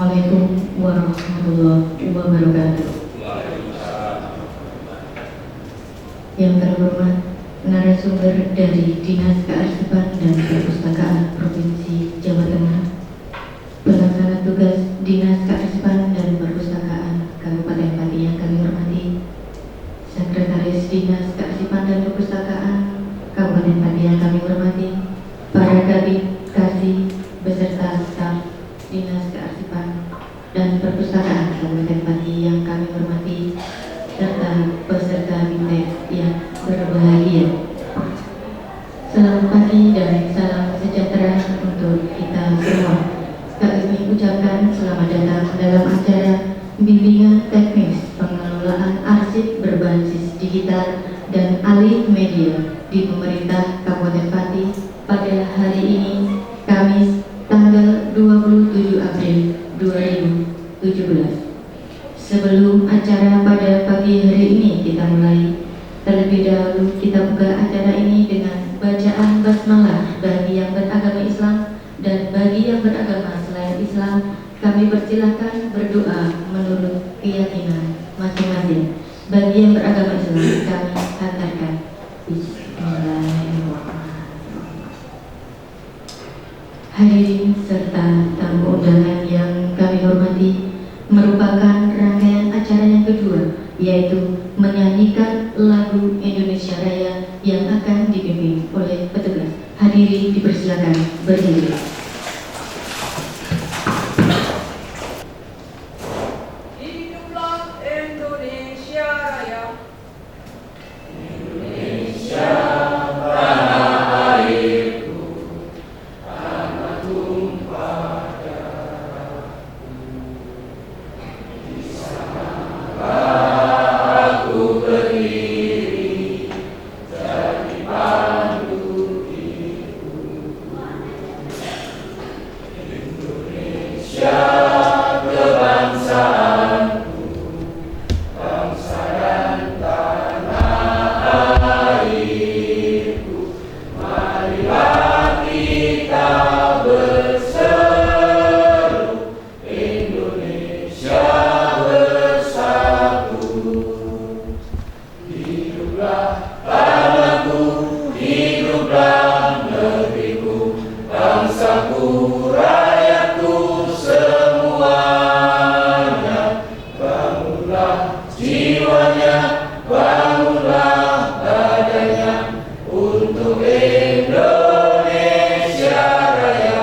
Assalamualaikum warahmatullahi wabarakatuh. Yang terhormat narasumber dari Dinas Kearsipan dan Perpustakaan Provinsi Jawa Tengah, pelaksana tugas Dinas Kearsipan dan Perpustakaan Kabupaten Pati yang kami hormati, Sekretaris Dinas Kearsipan dan Perpustakaan Kabupaten Pati yang kami hormati, para kabid, kasih, beserta staf Dinas Kearsipan dan Perpustakaan Kabupaten Pati yang kami hormati, serta peserta BIMTEK yang berbahagia. Selamat pagi dan salam sejahtera untuk kita semua. Kami ucapkan selamat datang dalam acara Bimbingan Teknis Pengelolaan Arsip Berbasis Digital dan Alih Media di Pemerintah Kabupaten Pati pada hari ini, Kamis, tanggal 27 April 2017. Sebelum acara pada pagi hari ini kita mulai, terlebih dahulu kita buka acara ini dengan bacaan basmalah bagi yang beragama Islam, dan bagi yang beragama selain Islam kami persilahkan berdoa menurut keyakinan masing-masing. Bagi yang beragama Islam kami hantarkan Bismillahirrahmanirrahim. Hadirin serta tamu undangan yang kami hormati, merupakan rangkaian acara yang kedua, yaitu menyanyikan lagu Indonesia Raya yang akan dipimpin oleh petugas. Hadirin dipersilakan berdiri. Hiduplah Indonesia Raya. Indonesia tanah airku, tanah tumpah darahku. Di sanalah aku berdiri, jadi pandu hidupku. Indonesia kebangsaanku, bangsa dan tanah airku. Marilah kita berseru, Indonesia bersatu. Hiduplah tanahku, hiduplah negeriku, bangsaku, rakyatku semuanya. Bangunlah jiwanya, bangunlah badannya untuk Indonesia Raya.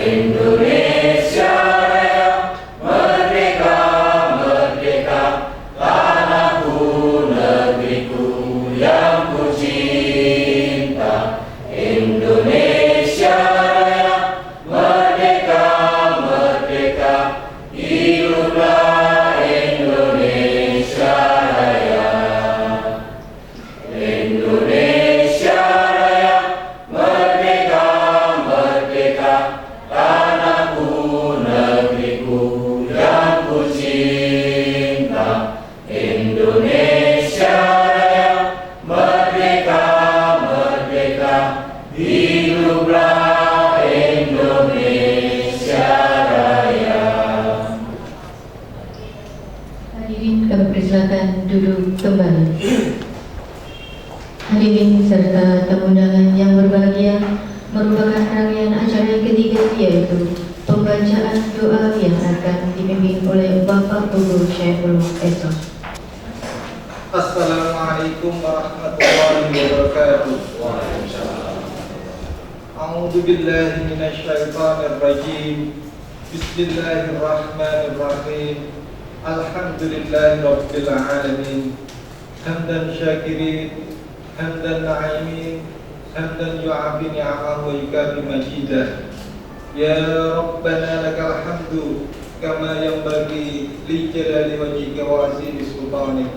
Indonesia Raya, merdeka, merdeka, tanahku, negeriku yang ku cinta. Indonesia Raya, merdeka, merdeka, hiduplah Indonesia Raya. Indonesia Raya, merdeka, merdeka, tanahku, negeriku yang ku cinta. Indonesia Raya, merdeka, merdeka, hiduplah Indonesia Raya. Hadirin kami persilakan duduk kembali. Hadirin serta tamu undangan yang berbahagia, merupakan rangkaian acara yang ketiga, yaitu pembacaan doa yang akan dipimpin oleh Bapak Guru Syekhul Esos. Assalamualaikum warahmatullahi wabarakatuh. A'udzu billahi minasyaitonir rajim. Bismillahirrahmanirrahim. Alhamdulillahirabbil alamin. Hamdan syakirin, hamdan na'imin, hamdan yu'afi ni'amahu wa yukafi majidah. Ya Rabbana lakal hamdu kama yanbaghi li jalali wajhika wa azimi sultanik.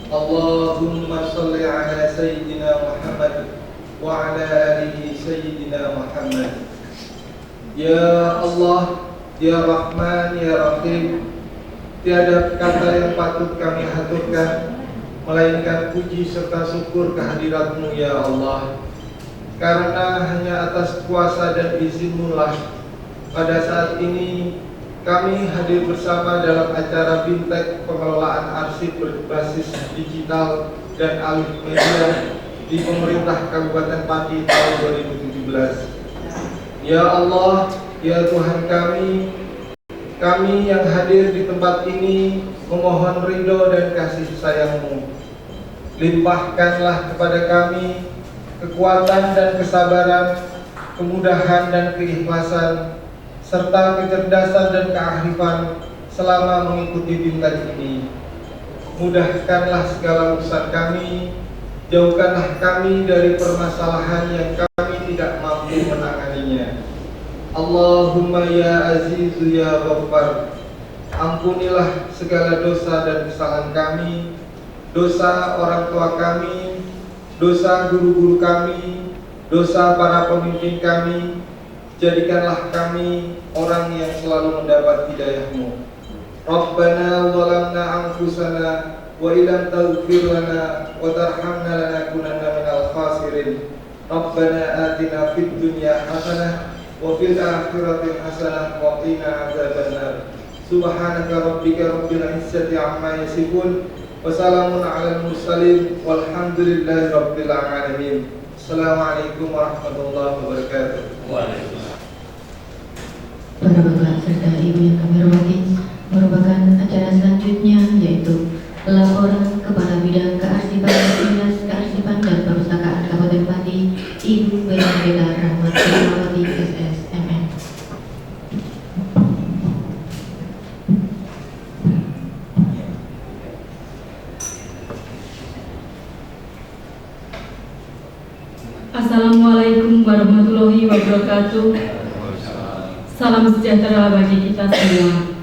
Allahumma salli ala sayyidina Muhammad wa ala alihi sayyidina Muhammad. Ya Allah, Ya Rahman, Ya Rahim, tiada kata yang patut kami haturkan melainkan puji serta syukur kehadirat-Mu ya Allah. Karena hanya atas kuasa dan izin-Mu lah pada saat ini kami hadir bersama dalam acara Bintek Pengelolaan Arsip Berbasis Digital dan Alih Media di Pemerintah Kabupaten Pati tahun 2017. Ya Allah, ya Tuhan kami yang hadir di tempat ini memohon ridho dan kasih sayang-Mu. Limpahkanlah kepada kami kekuatan dan kesabaran, kemudahan dan keikhlasan, serta kecerdasan dan kearifan selama mengikuti Bintek ini. Mudahkanlah segala urusan kami, jauhkanlah kami dari permasalahan yang kami tidak mampu menanganinya. Allahumma ya Azizu ya Ghaffar, ampunilah segala dosa dan kesalahan kami, dosa orang tua kami, dosa guru-guru kami, dosa para pemimpin kami. Jadikanlah kami orang yang selalu mendapat hidayah-Mu. Rabbana zalamna anfusana wa illam taghfir lana wa tarhamna lanakunanna minal khasirin. Rabbana atina fid dunya hasanah wa fil akhirati hasanah wa qina adzabannar. Subhanaka rabbika rabbil izzati amma yasifun wa salamun alal mursalin walhamdulillahi rabbil alamin. Assalamualaikum warahmatullahi wabarakatuh. Waalaikumsalam. Para bapak serta ibu yang kami hormati, merupakan acara selanjutnya yaitu laporan Kepala Bidang Kearsipan Dinas Kearsipan dan Perpustakaan Kabupaten Pati, Ibu Bernadetta Rahmat Sukmawati SSMM. Assalamualaikum warahmatullahi wabarakatuh. Salam sejahtera bagi kita semua.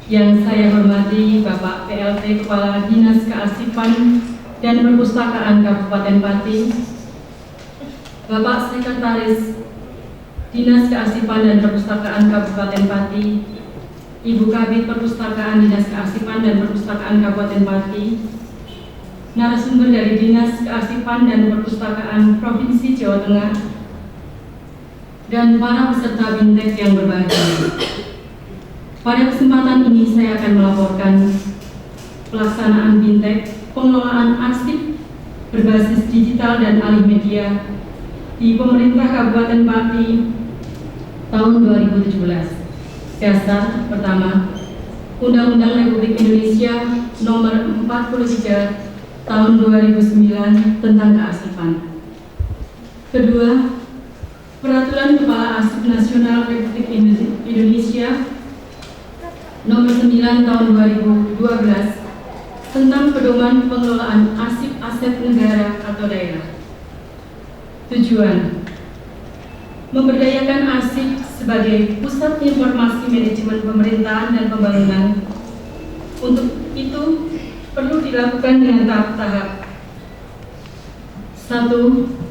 Yang saya hormati Bapak PLT Kepala Dinas Kearsipan dan Perpustakaan Kabupaten Pati, Bapak Sekretaris Dinas Kearsipan dan Perpustakaan Kabupaten Pati, Ibu Kabid Perpustakaan Dinas Kearsipan dan Perpustakaan Kabupaten Pati, narasumber dari Dinas Kearsipan dan Perpustakaan Provinsi Jawa Tengah, dan para peserta Bintek yang berbahagia. Pada kesempatan ini saya akan melaporkan pelaksanaan Bintek Pengelolaan Arsip Berbasis Digital dan Alih Media di Pemerintah Kabupaten Pati tahun 2017. Dasar pertama, Undang-Undang Republik Indonesia Nomor 43 Tahun 2009 tentang Kearsipan. Kedua, Peraturan Kepala Arsip Nasional Republik Indonesia Nomor 9 Tahun 2012 tentang Pedoman Pengelolaan Arsip Aset Negara atau Daerah. Tujuan: memberdayakan arsip sebagai pusat informasi manajemen pemerintahan dan pembangunan. Untuk itu perlu dilakukan dengan tahap-tahap. 1.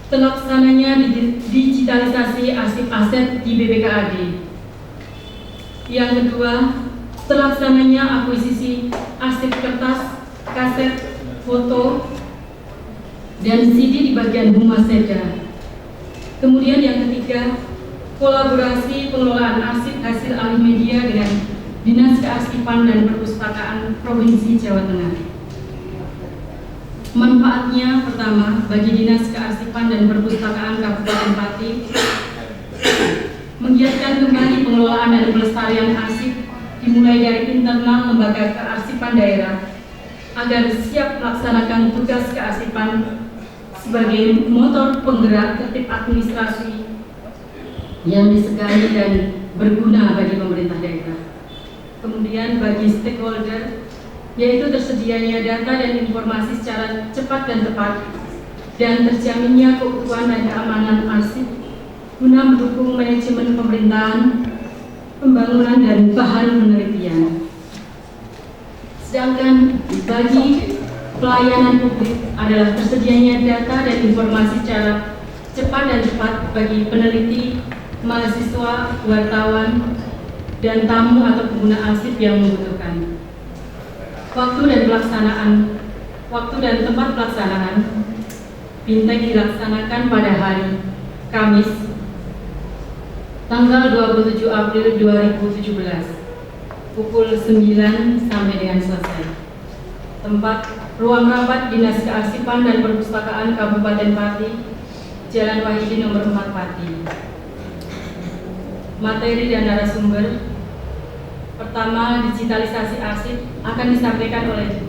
Terlaksananya digitalisasi arsip aset di BPKAD. Yang kedua, terlaksananya akuisisi arsip kertas, kaset, foto, dan CD di bagian Humas Seda. Kemudian yang ketiga, kolaborasi pengelolaan arsip hasil alih media dengan Dinas Kearsipan dan Perpustakaan Provinsi Jawa Tengah. Manfaatnya pertama, bagi Dinas Kearsipan dan Perpustakaan Kabupaten Pati, menggiatkan kembali pengelolaan dan pelestarian arsip dimulai dari internal lembaga kearsipan daerah agar siap melaksanakan tugas kearsipan sebagai motor penggerak tertib administrasi yang disegani dan berguna bagi pemerintah daerah. Kemudian bagi stakeholder, yaitu tersedianya data dan informasi secara cepat dan tepat, dan terjaminnya keutuhan dan keamanan arsip guna mendukung manajemen pemerintahan, pembangunan, dan bahan penelitian. Sedangkan bagi pelayanan publik adalah tersedianya data dan informasi secara cepat dan tepat bagi peneliti, mahasiswa, wartawan, dan tamu atau pengguna arsip yang membutuhkan. Waktu dan tempat pelaksanaan Bintek dilaksanakan pada hari Kamis tanggal 27 April 2017 pukul 9 sampai dengan selesai. Tempat ruang rapat Dinas Kearsipan dan Perpustakaan Kabupaten Pati, Jalan Wahidi nomor 4 Pati. Materi dan narasumber. Pertama, digitalisasi arsip akan disampaikan oleh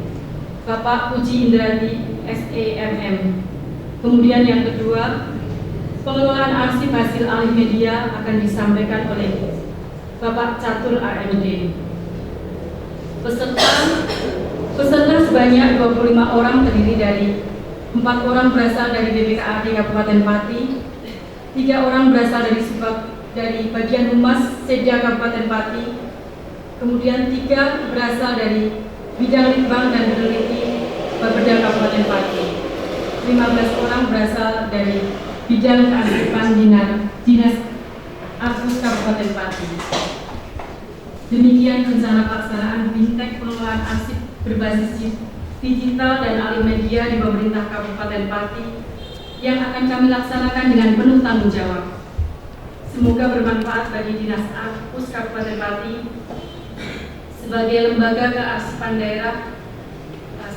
Bapak Puji Indrati, SEMM. Kemudian yang kedua, pengelolaan arsip hasil alih media akan disampaikan oleh Bapak Catur AMD. Peserta sebanyak 25 orang terdiri dari 4 orang berasal dari BPKAD Kabupaten Pati, 3 orang berasal dari bagian humas Sedya Kabupaten Pati, kemudian 3 berasal dari bidang litbang dan peneliti Bapeda Kabupaten Pati, 15 orang berasal dari bidang kearsipan Dinas Arsus Kabupaten Pati. Demikian rencana pelaksanaan Bintek pengelolaan arsip berbasis digital dan alih media di pemerintah Kabupaten Pati yang akan kami laksanakan dengan penuh tanggung jawab. Semoga bermanfaat bagi Dinas Arsus Kabupaten Pati sebagai lembaga kearsipan daerah,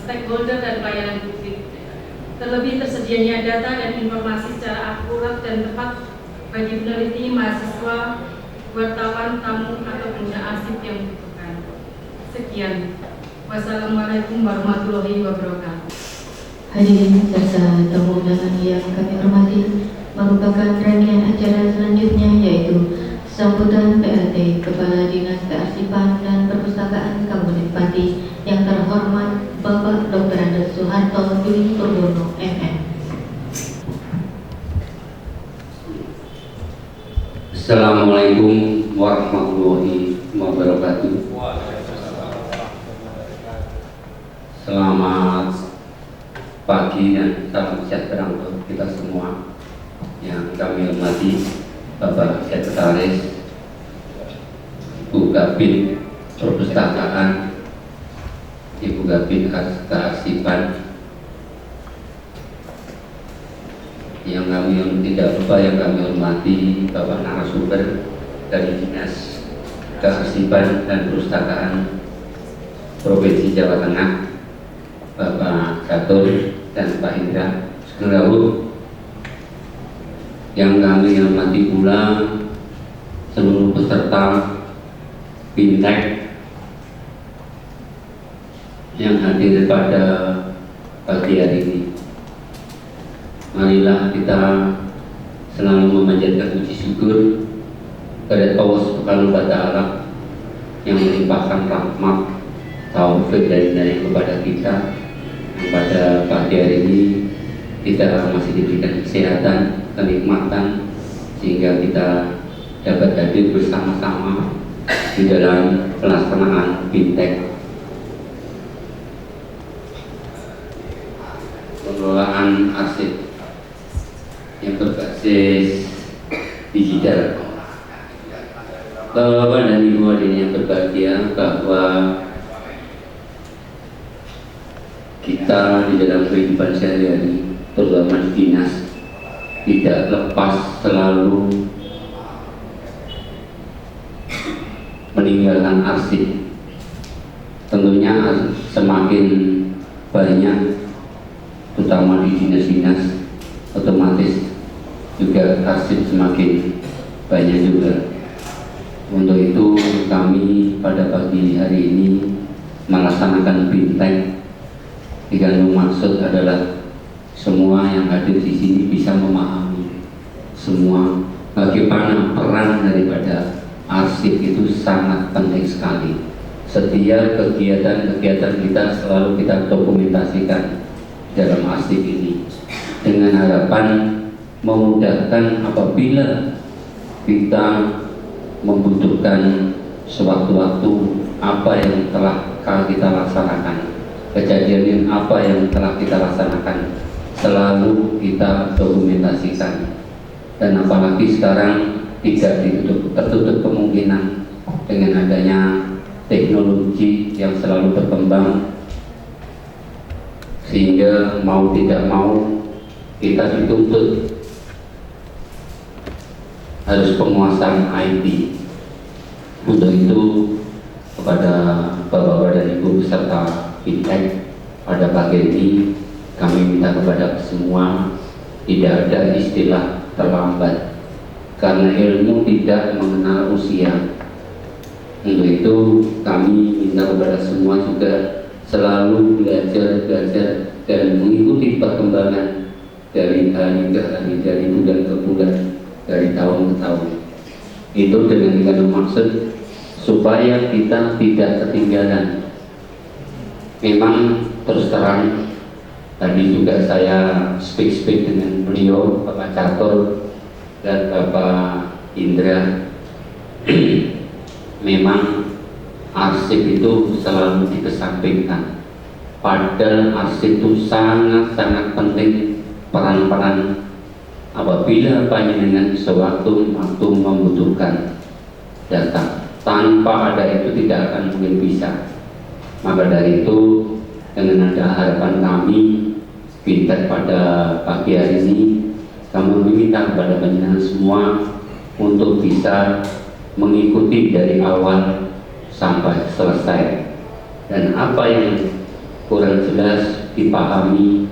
stakeholder dan pelayanan publik. Terlebih tersedianya data dan informasi secara akurat dan tepat bagi peneliti, mahasiswa, wartawan, tamu, atau pengguna arsip yang membutuhkan. Sekian. Wassalamualaikum warahmatullahi wabarakatuh. Hadirin serta tamu undangan yang kami hormati, merupakan rangkaian acara selanjutnya yaitu sambutan PLT Kepala Dinas Kearsipan dan Perpustakaan Kabupaten Pati yang terhormat Bapak Dr. Andes Soeharto Dwi Purwono, MM. Assalamualaikum warahmatullahi wabarakatuh. Selamat pagi dan salam sejahtera untuk kita semua. Yang kami hormati Bapak Sekretaris, Ibu Kabin Perpustakaan, Ibu Kabin Kearsipan, yang tidak lupa yang kami hormati Bapak narasumber dari Dinas Kearsipan dan Perpustakaan Provinsi Jawa Tengah, Bapak Catur dan Pak Indra Sekendawu, yang kami hormati pula seluruh peserta Bintek yang hadir pada pagi hari ini. Marilah kita selalu memanjatkan puji syukur kepada Allah Subhanahu wa Ta'ala yang melimpahkan rahmat taufik dan hidayah kepada kita. Pada pagi hari ini kita masih diberikan kesehatan, kenikmatan, sehingga kita dapat hadir bersama-sama di dalam pelaksanaan Bintek pengelolaan arsip yang berbasis digital. Bapak dan Ibu hadirin yang berbahagia, bahwa kita di dalam kehidupan sehari-hari, terutama di dinas, tidak lepas selalu meninggalkan arsip. Tentunya semakin banyak, terutama di dinas-dinas, otomatis juga arsip semakin banyak juga. Untuk itu kami pada pagi hari ini melaksanakan Bintek dengan maksud adalah semua yang hadir di sini bisa memahami semua bagaimana peran daripada arsip itu sangat penting sekali. Setiap kegiatan-kegiatan kita selalu kita dokumentasikan dalam arsip ini dengan harapan memudahkan apabila kita membutuhkan sewaktu-waktu apa yang telah kita laksanakan, kejadian apa yang telah kita laksanakan, selalu kita dokumentasikan. Dan apalagi sekarang tidak tertutup kemungkinan dengan adanya teknologi yang selalu berkembang, sehingga mau tidak mau kita dituntut harus penguasaan IT. Untuk itu kepada Bapak-Bapak dan Ibu beserta Fintech pada pagi ini kami minta kepada semua tidak ada istilah terlambat karena ilmu tidak mengenal usia. Untuk itu kami minta kepada semua juga selalu belajar dan mengikuti perkembangan dari hari ke hari, dari bulan ke bulan, dari tahun ke tahun. Itu dengan maksud supaya kita tidak ketinggalan. Memang terus terang tadi juga saya speak dengan beliau, Bapak Catur dan Bapak Indra. Memang arsip itu selalu dikesampingkan. Padahal arsip itu sangat-sangat penting peran-peran apabila panjenengan sewaktu waktu membutuhkan data. Tanpa ada itu tidak akan mungkin bisa. Maka dari itu dengan ada harapan kami Fintech pada pagi hari ini, kami meminta kepada panjenengan semua untuk bisa mengikuti dari awal sampai selesai, dan apa yang kurang jelas dipahami.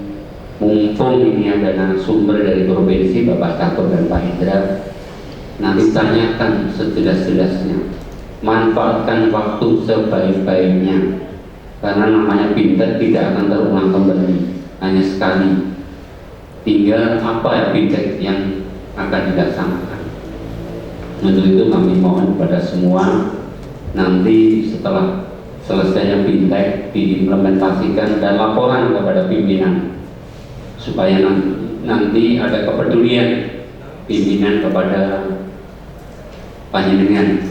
Mumpung ini adalah sumber dari provinsi Bapak Catur dan Pak Indra, nanti tanyakan sejelas-jelasnya, manfaatkan waktu sebaik-baiknya, karena namanya Fintech tidak akan terulang kembali, hanya sekali. Tinggal apa ya Fintech yang akan dilaksanakan. Untuk itu kami mohon kepada semua nanti setelah selesainya Fintech diimplementasikan dan laporan kepada pimpinan supaya nanti ada kepedulian pimpinan kepada panjenengan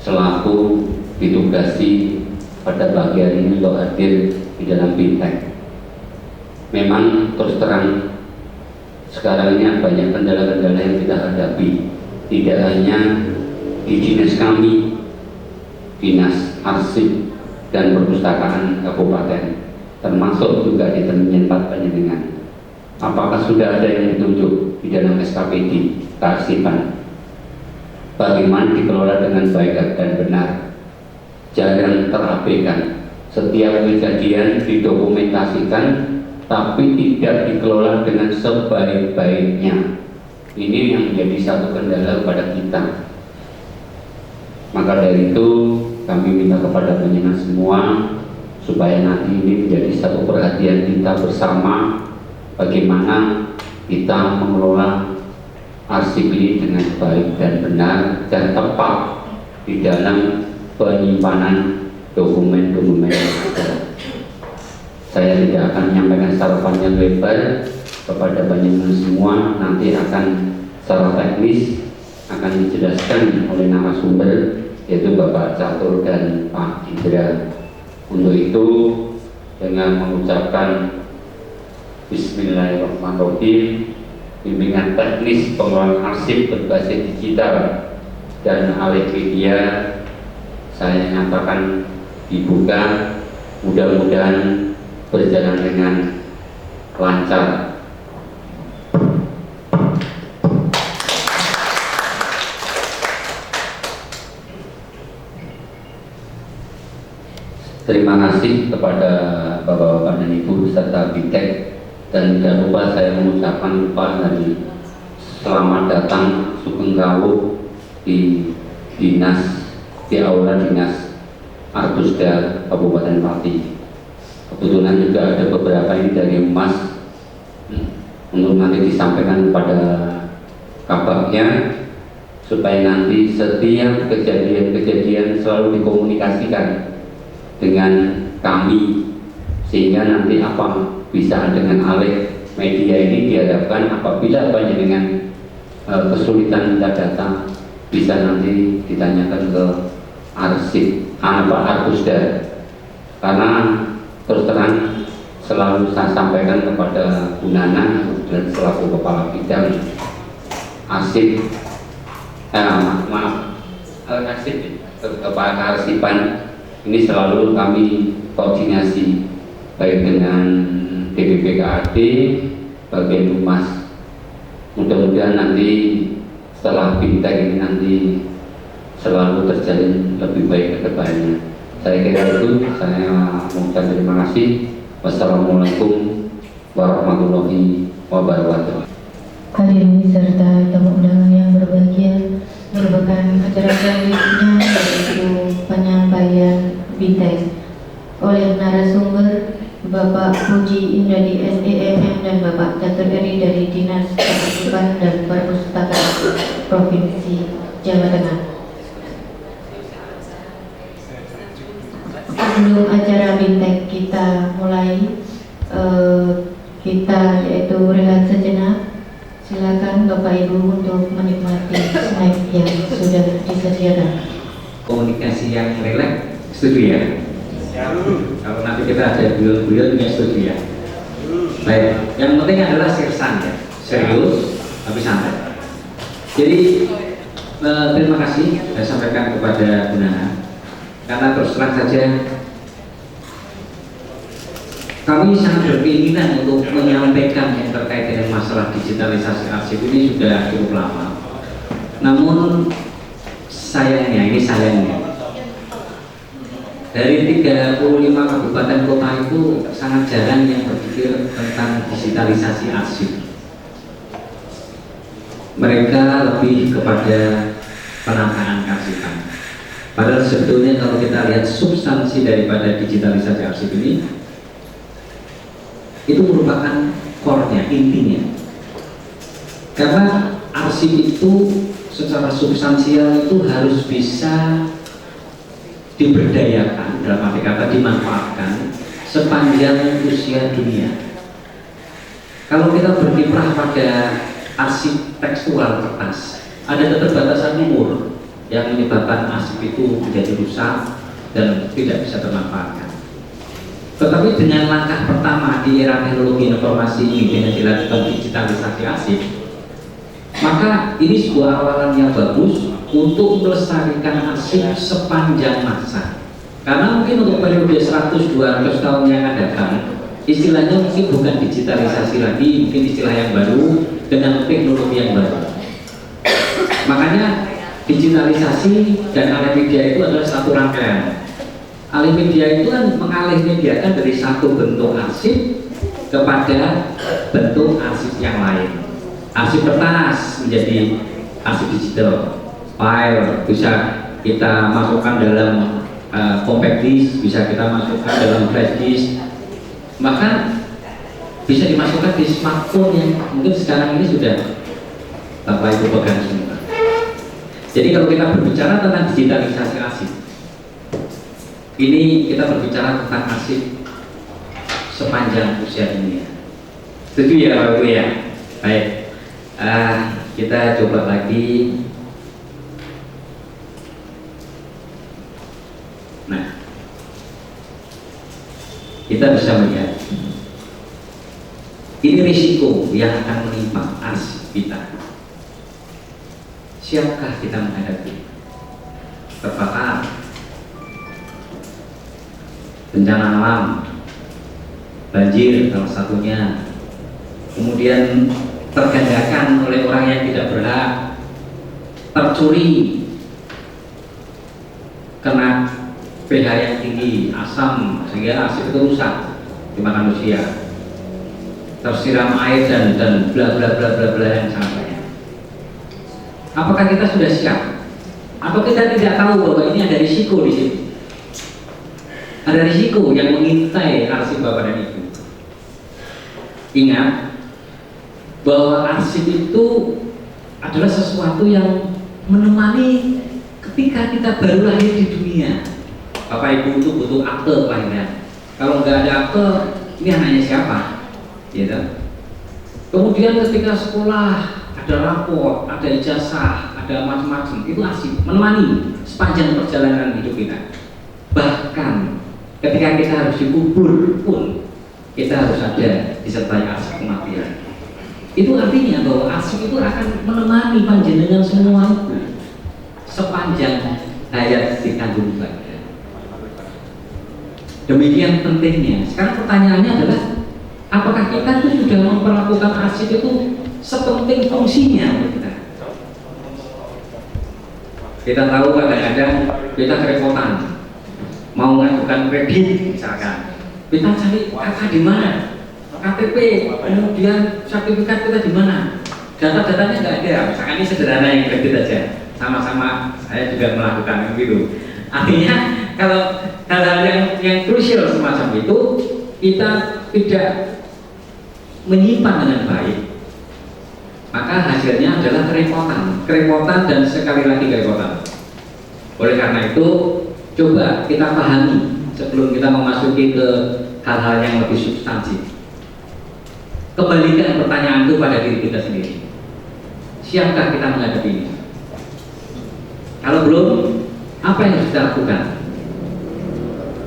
selaku ditugasi pada pagi hari ini untuk hadir di dalam Fintech. Memang terus terang sekarang ini banyak kendala-kendala yang kita hadapi, tidak hanya di dinas kami, dinas arsip dan perpustakaan kabupaten, termasuk juga di tempat panjenengan. Apakah sudah ada yang ditunjuk di dalam SKPD kearsipan? Bagaimana dikelola dengan baik dan benar? Jangan terabaikan. Setiap kejadian didokumentasikan, tapi tidak dikelola dengan sebaik-baiknya. Ini yang menjadi satu kendala kepada kita. Maka dari itu kami minta kepada panjenengan semua supaya nanti ini menjadi satu perhatian kita bersama, bagaimana kita mengelola arsip ini dengan baik dan benar dan tepat di dalam penyimpanan dokumen-dokumen yang ada. Saya tidak akan menyampaikan secara panjang lebar kepada panjenengan semua, nanti akan secara teknis akan dijelaskan oleh narasumber yaitu Bapak Catur dan Pak Indra. Untuk itu dengan mengucapkan Bismillahirrahmanirrahim, bimbingan teknis pengelolaan arsip berbasis digital dan alih media saya nyatakan dibuka. Mudah-mudahan berjalan dengan lancar. Terima kasih kepada Bapak-Bapak dan Ibu serta Fintech, dan tidak lupa saya mengucapkan dari selamat datang Sugeng Rawuh di dinas, di aula dinas Arbusda Kabupaten Pati. Kebetulan juga ada beberapa ini dari Mas untuk nanti disampaikan kepada kabaknya supaya nanti setiap kejadian-kejadian selalu dikomunikasikan dengan kami, sehingga nanti apa bisa dengan alih media ini diharapkan apabila panjenengan kesulitan minta data bisa nanti ditanyakan ke arsip Arbusda, karena terus terang selalu saya sampaikan kepada Bu Nana dan selaku kepala bidang arsip arsip kepala kearsipan ini selalu kami koordinasi baik dengan DPPKAD bagian humas. Mudah-mudahan nanti setelah Bintang ini nanti selalu terjalin lebih baik ke depannya. Saya kira itu, saya mengucapkan terima kasih. Wassalamualaikum warahmatullahi wabarakatuh. Hadirin serta tamu undangan yang berbahagia, merupakan acara selanjutnya yaitu penyampaian Bintang oleh narasumber Bapak Puji Indradi SEMM dan Bapak Catur Eri dari Dinas Kearsipan dan Perpustakaan Provinsi Jawa Tengah. Sebelum acara Bintang kita mulai, kita yaitu rehat sejenak. Silakan Bapak Ibu untuk menikmati snack yang sudah disediakan. Komunikasi yang rileks, setuju ya? Kalau nanti kita ada beliau-beliau juga setuju ya? Baik, yang penting adalah sirsan ya, serius tapi santai. Jadi terima kasih saya sampaikan kepada Bu Nana, karena terus terang saja kami sangat berkeinginan untuk menyampaikan yang terkait dengan masalah digitalisasi arsip ini sudah cukup lama. Namun sayangnya, dari 35 kabupaten kota itu sangat jarang yang berpikir tentang digitalisasi arsip. Mereka lebih kepada penataan kearsipan. Padahal sebetulnya kalau kita lihat substansi daripada digitalisasi arsip ini, itu merupakan core-nya, intinya. Karena arsip itu secara substansial itu harus bisa diberdayakan, dalam arti kata dimanfaatkan sepanjang usia dunia. Kalau kita berkiprah pada arsip tekstual kertas, ada keterbatasan umur yang menyebabkan arsip itu menjadi rusak dan tidak bisa termanfaatkan. Tetapi dengan langkah pertama di era teknologi informasi ini dengan dilakukan digitalisasi arsip, maka ini sebuah awalan yang bagus untuk melestarikan arsip sepanjang masa. Karena mungkin untuk periode 100-200 tahun yang akan datang, istilahnya mungkin bukan digitalisasi lagi, mungkin istilah yang baru dengan teknologi yang baru. Makanya digitalisasi dan alih media itu adalah satu rangkaian. Alih media itu kan mengalih mediakan dari satu bentuk arsip kepada bentuk arsip yang lain. Arsip kertas menjadi arsip digital, file bisa kita masukkan dalam compact disk, bisa kita masukkan dalam flash disk, bahkan bisa dimasukkan di smartphone yang mungkin sekarang ini sudah Bapak Ibu pegang semua. Jadi kalau kita berbicara tentang digitalisasi arsip, ini kita berbicara tentang arsip sepanjang usia dunia. Setuju ya Bapak Ibu ya? Baik, kita coba lagi. Nah, kita bisa melihat ini risiko yang akan menimpa arsip kita. Siapkah kita menghadapi? Terbakar, bencana alam, banjir salah satunya, kemudian tergandakan oleh orang yang tidak berhak, tercuri, kena pH yang tinggi, asam, sehingga arsip itu rusak di manusia, tersiram air dan bla bla bla bla bla yang sangat banyak. Apakah kita sudah siap? Atau kita tidak tahu bahwa ini ada risiko di sini? Ada risiko yang mengintai arsip Bapak dan Ibu. Ingat bahwa arsip itu adalah sesuatu yang menemani ketika kita baru lahir di dunia. Bapak Ibu itu butuh akte kelahiran. Kalau nggak ada akte, ini anaknya siapa? Gitu. Kemudian ketika sekolah ada rapor, ada ijazah, ada macam-macam, itu arsip menemani sepanjang perjalanan hidup kita. Bahkan ketika kita harus dikubur pun kita harus ada disertai arsip kematian. Itu artinya bahwa arsip itu akan menemani panjenengan semua itu sepanjang hayat di kandung badan. Demikian pentingnya. Sekarang pertanyaannya adalah, apakah kita itu sudah memperlakukan arsip itu sepenting fungsinya untuk kita? Kita tahu kadang-kadang kita kerepotan mau mengajukan kredit misalkan, kita cari kakak di mana, KTP, kemudian sertifikat kita di mana, data-datanya nggak ada. Misalkan ini sederhana yang kredit aja, sama-sama saya juga melakukan itu. Artinya kalau hal-hal yang krusial semacam itu kita tidak menyimpan dengan baik, maka hasilnya adalah kerepotan dan sekali lagi kerepotan. Oleh karena itu, coba kita pahami sebelum kita memasuki ke hal-hal yang lebih substansi. Kembalikan pertanyaan itu pada diri kita sendiri. Siapkah kita menghadapi ini? Kalau belum, apa yang harus kita lakukan?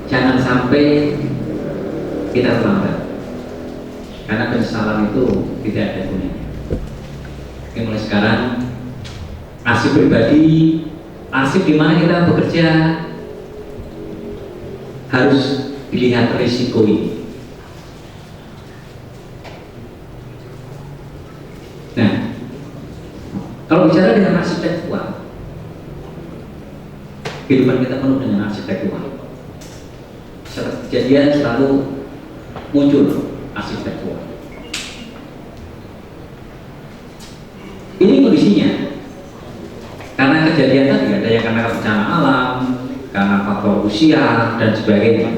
Jangan sampai kita terlambat, karena penyesalan itu tidak ada gunanya. Oke, mulai sekarang arsip pribadi, arsip di mana kita bekerja harus dilihat risiko ini. Nah, kalau bicara dengan arsitektural, kehidupan kita penuh dengan arsitektural. Kejadian selalu muncul arsitektural. Ini kondisinya karena kejadian tadi ada yang karena bencana alam, karena faktor usia dan sebagainya.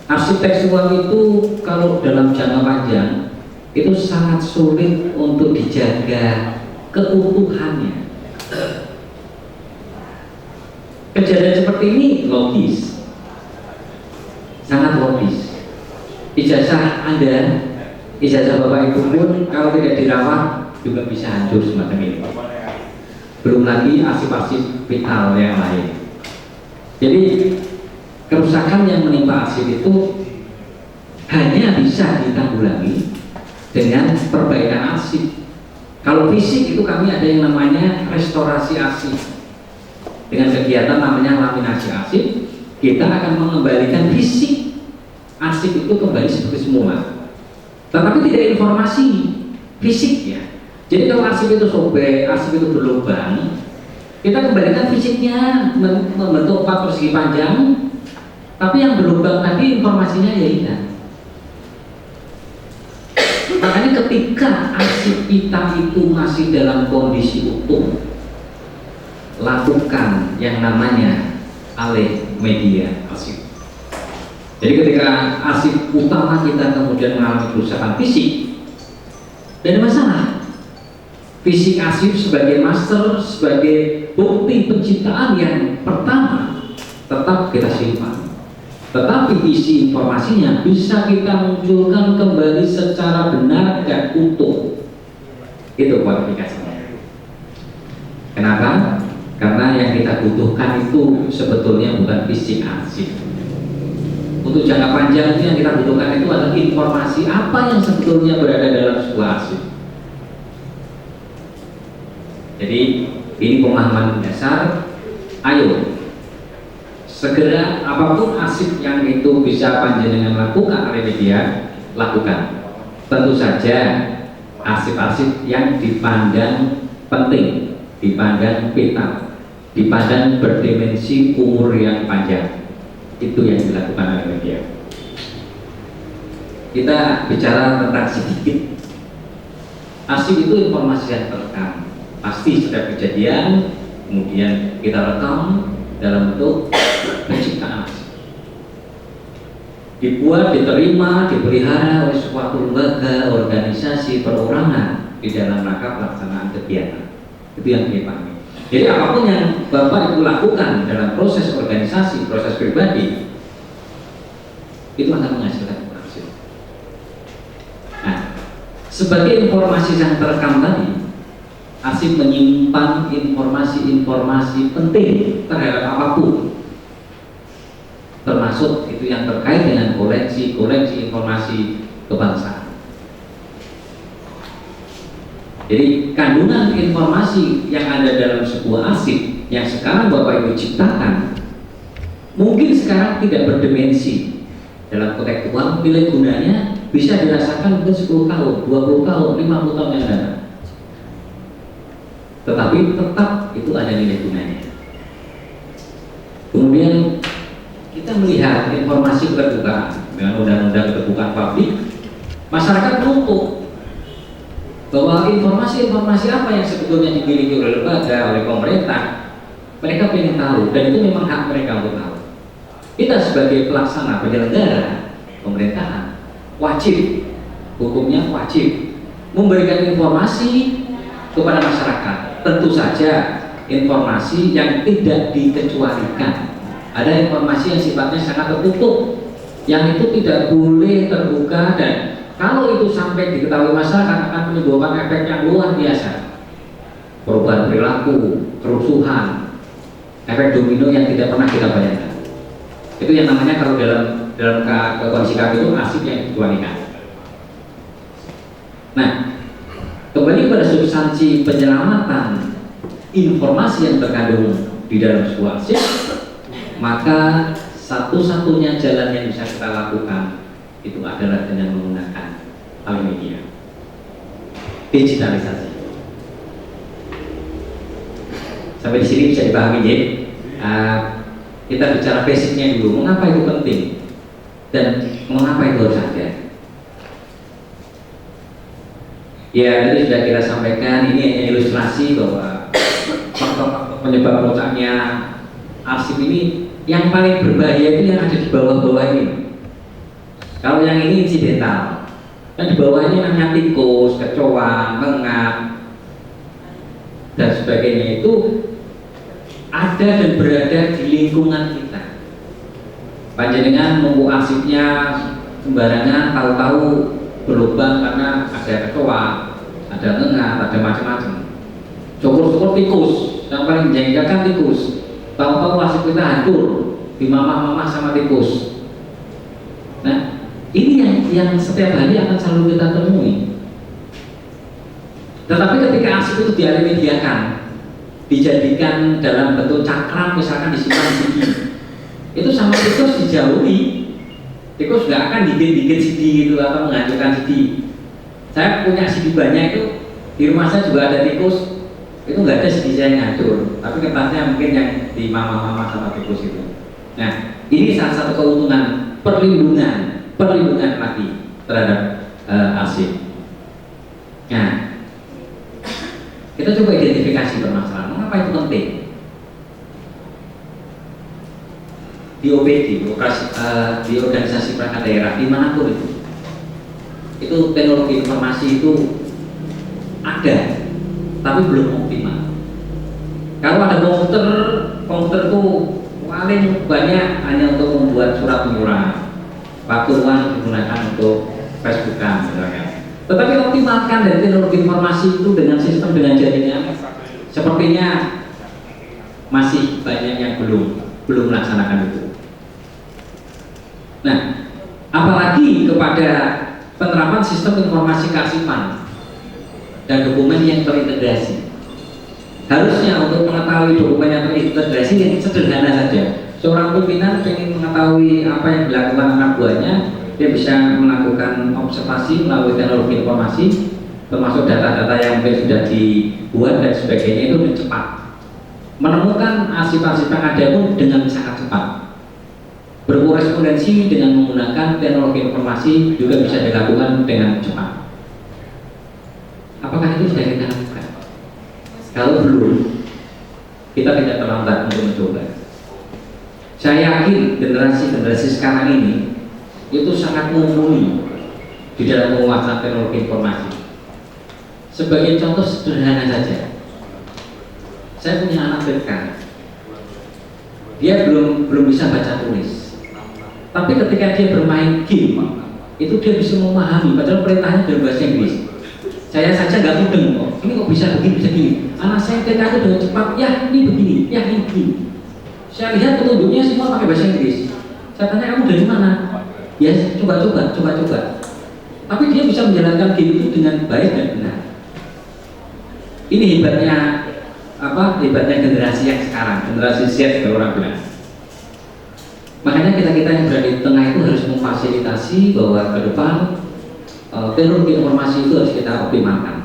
Arsitektural itu kalau dalam jangka panjang itu sangat sulit untuk dijaga keutuhannya. Kejadian seperti ini logis, sangat logis. Ijazah Anda, ijazah Bapak Ibu pun kalau tidak dirawat juga bisa hancur semacam ini. Belum lagi arsip-arsip vital yang lain. Jadi kerusakan yang menimpa arsip itu hanya bisa ditanggulangi dengan perbaikan arsip. Kalau fisik itu kami ada yang namanya restorasi arsip. Dengan kegiatan namanya laminasi arsip, kita akan mengembalikan fisik arsip itu kembali seperti semula. Tetapi tidak informasi fisiknya. Jadi kalau arsip itu sobek, arsip itu berlubang, kita kembalikan fisiknya membentuk 4 persegi panjang, tapi yang berlubang tadi informasinya ya hilang. Makanya ketika arsip kita itu masih dalam kondisi utuh, lakukan yang namanya alih media arsip. Jadi ketika arsip utama kita kemudian mengalami kerusakan fisik, tidak ada masalah. Fisik arsip sebagai master, sebagai bukti penciptaan yang pertama tetap kita simpan. Tetapi isi informasinya bisa kita munculkan kembali secara benar dan utuh. Itu kualifikasinya. Kenapa? Karena yang kita butuhkan itu sebetulnya bukan fisik arsip. Untuk jangka panjang yang kita butuhkan itu adalah informasi apa yang sebetulnya berada dalam sebuah arsip. Jadi ini pemahaman dasar. Ayo segera apapun arsip yang itu bisa panjenengan lakukan oleh media, lakukan. Tentu saja arsip-arsip yang dipandang penting, dipandang vital, dipandang berdimensi umur yang panjang, itu yang dilakukan oleh media. Kita bicara tentang sedikit. Arsip itu informasi yang terekam. Pasti setiap kejadian kemudian kita rekam dalam bentuk penciptaan arsip. Dibuat, diterima, dipelihara oleh suatu lembaga, organisasi, perorangan di dalam rangka pelaksanaan kegiatan. Itu yang kita pahami. Jadi apapun yang Bapak Ibu lakukan dalam proses organisasi, proses pribadi, itu akan menghasilkan arsip. Nah, sebagai informasi yang terekam tadi, arsip menyimpan informasi-informasi penting terhadap apapun, termasuk itu yang terkait dengan koleksi informasi kebangsaan. Jadi kandungan informasi yang ada dalam sebuah arsip yang sekarang Bapak Ibu ciptakan mungkin sekarang tidak berdimensi dalam konteks uang, nilai gunanya bisa dirasakan mungkin 10 tahun, 20 tahun, 50 tahun yang datang. tetapi tetap itu ada nilai gunanya. Kemudian kita melihat informasi keterbukaan dengan undang-undang keterbukaan publik, masyarakat menuntut bahwa informasi-informasi apa yang sebetulnya dimiliki oleh lembaga, oleh pemerintah, mereka ingin tahu, dan itu memang hak mereka untuk tahu. Kita sebagai pelaksana penyelenggara pemerintahan wajib, hukumnya wajib memberikan informasi kepada masyarakat. Tentu saja informasi yang tidak dikecualikan. Ada informasi yang sifatnya sangat tertutup, yang itu tidak boleh terbuka, dan kalau itu sampai diketahui masyarakat akan menimbulkan efek yang luar biasa. Perubahan perilaku, kerusuhan, efek domino yang tidak pernah kita bayangkan. Itu yang namanya kalau dalam kondisi kami itu arsip yang dikecualikan. Nah, kembali pada substansi penyelamatan informasi yang terkandung di dalam sebuah arsip, maka satu-satunya jalan yang bisa kita lakukan itu adalah dengan menggunakan media, digitalisasi. Sampai di sini bisa dipahami ya. Kita bicara basicnya dulu, mengapa itu penting dan mengapa itu harus ada. Ya, tadi sudah kita sampaikan, ini hanya ilustrasi bahwa faktor penyebab rusaknya arsip ini yang paling berbahaya itu yang ada di bawah-bawah ini. Kalau yang ini insidental, dan di bawahnya namanya tikus, kecoa, mengat, dan sebagainya itu ada dan berada di lingkungan kita. Panjenengan nunggu arsipnya sembarangan, tahu-tahu berlubang karena ada kecoa, ada mengat, ada macam-macam. Syukur-syukur tikus, yang paling menjengkelkan tikus. Tahu-tahu arsip kita hancur, dimamah-mamah sama tikus. Nah, ini yang setiap hari akan selalu kita temui. Tetapi ketika arsip itu diremediakan, dijadikan dalam bentuk cakram, misalkan disimpan CD, itu sama tikus dijauhi. Tikus nggak akan bikin CD gitu atau menghancurkan CD. Saya punya CD banyak itu, di rumah saya juga ada tikus, itu nggak ada CD saya yang hancur, tapi kertasnya mungkin yang di mama-mama sama tikus itu. Nah, ini salah satu keuntungan perlindungan lagi terhadap arsip. Nah, kita coba identifikasi permasalahan. Mengapa itu penting? Di OPD, di organisasi perangkat daerah, dimanapun itu teknologi informasi itu ada, tapi belum optimal. Kalau ada komputer itu paling banyak hanya untuk membuat surat menyurat. Waktu uang digunakan untuk Facebookan misalnya. Tetapi optimalkan dari teknologi informasi itu dengan sistem, dengan jaringan, sepertinya masih banyak yang belum melaksanakan itu. Nah, apalagi kepada penerapan sistem informasi kearsipan dan dokumen yang terintegrasi. Harusnya untuk mengetahui dokumen yang terintegrasi yang sederhana saja. Seorang pimpinan ingin mengetahui apa yang dilakukan anak buahnya, dia bisa melakukan observasi melalui teknologi informasi, termasuk data-data yang sudah dibuat dan sebagainya, itu lebih cepat. Menemukan arsip-arsip yang ada pun dengan sangat cepat. Berkorespondensi dengan menggunakan teknologi informasi juga bisa dilakukan dengan cepat. Apakah itu sudah kita lakukan? Kalau belum, kita tidak terlambat untuk mencoba. Saya yakin generasi sekarang ini itu sangat mumpuni di dalam penguasaan teknologi informasi. Sebagai contoh sederhana saja, saya punya anak TK, dia belum bisa baca tulis, tapi ketika dia bermain game itu dia bisa memahami, padahal perintahnya dalam bahasa Inggris. Saya saja nggak mudeng kok, ini kok bisa begini. Anak saya TK itu dengan cepat, ya ini begini, ya ini begini. Saya lihat petunjuknya semua pakai bahasa Inggris. Saya tanya, kamu dari mana? Ya coba. Tapi dia bisa menjalankan game itu dengan baik dan benar. Ini hebatnya generasi yang sekarang, generasi Z kalau orang bilang. Makanya kita yang berada di tengah itu harus memfasilitasi bahwa ke depan teknologi informasi itu harus kita optimalkan.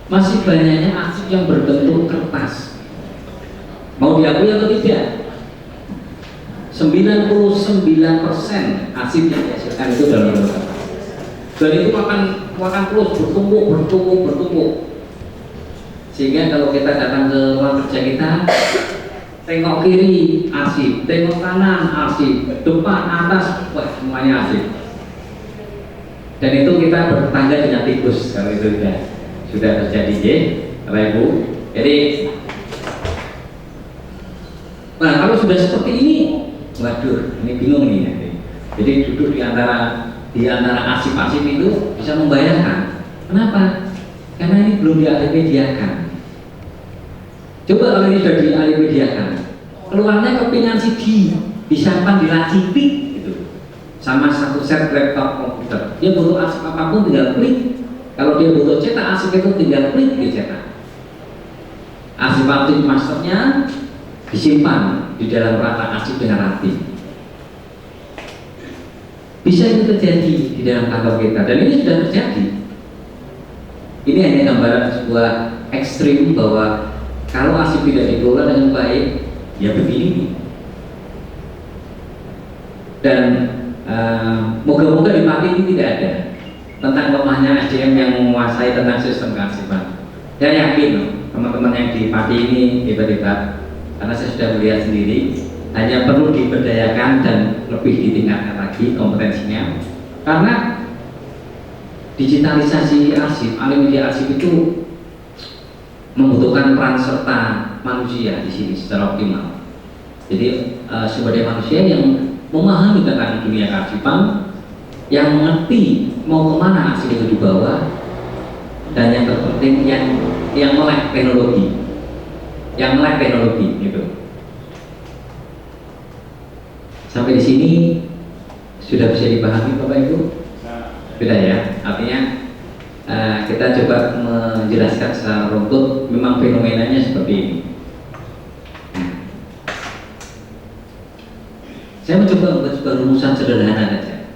masih banyaknya arsip yang berbentuk kertas. Mau diakui atau tidak? 99% arsip yang dihasilkan itu dalam bentuk kertas. Dan itu akan terus bertumpuk. Sehingga kalau kita datang ke ruang kerja kita, tengok kiri arsip, tengok kanan arsip, depan, atas, wah semuanya arsip. Dan itu kita bertetangga dengan tikus kalau itu sudah terjadi, Bapak Ibu. Jadi, nah kalau sudah seperti ini, waduh, ini bingung nih. Jadi duduk di antara arsip-arsip itu bisa membayangkan. Kenapa? Karena ini belum dialih-mediakan. Coba kalau ini sudah dialih-mediakan, keluarnya kepingan CD, disimpan di laci pik gitu, sama satu set laptop komputer. Dia butuh arsip apapun tinggal klik. Kalau dia butuh cetak arsip itu tinggal klik dicetak. Arsip masternya disimpan di dalam rata arsip dengan rapi. Bisa itu terjadi di dalam kantor kita, dan ini sudah terjadi. Ini hanya gambaran sebuah ekstrim bahwa kalau arsip tidak dikelola dengan baik, ya begini. Dan moga-moga di Pati ini tidak ada tentang lemahnya SDM yang menguasai tentang sistem kearsipan. Saya yakin teman-teman yang di Pati ini hebat-hebat, karena saya sudah melihat sendiri. Hanya perlu diberdayakan dan lebih ditingkatkan lagi kompetensinya. Karena digitalisasi arsip, alih media arsip itu membutuhkan peran serta manusia di sini secara optimal. Jadi sumber daya manusia yang memahami tentang dunia kearsipan, yang mengerti mau kemana arsip itu dibawa, dan yang terpenting yang melek teknologi, gitu. Sampai di sini sudah bisa dipahami Bapak Ibu? Sudah ya, artinya kita coba menjelaskan secara runtut. Memang fenomenanya seperti ini. Saya mencoba membuat sebuah rumusan sederhana saja.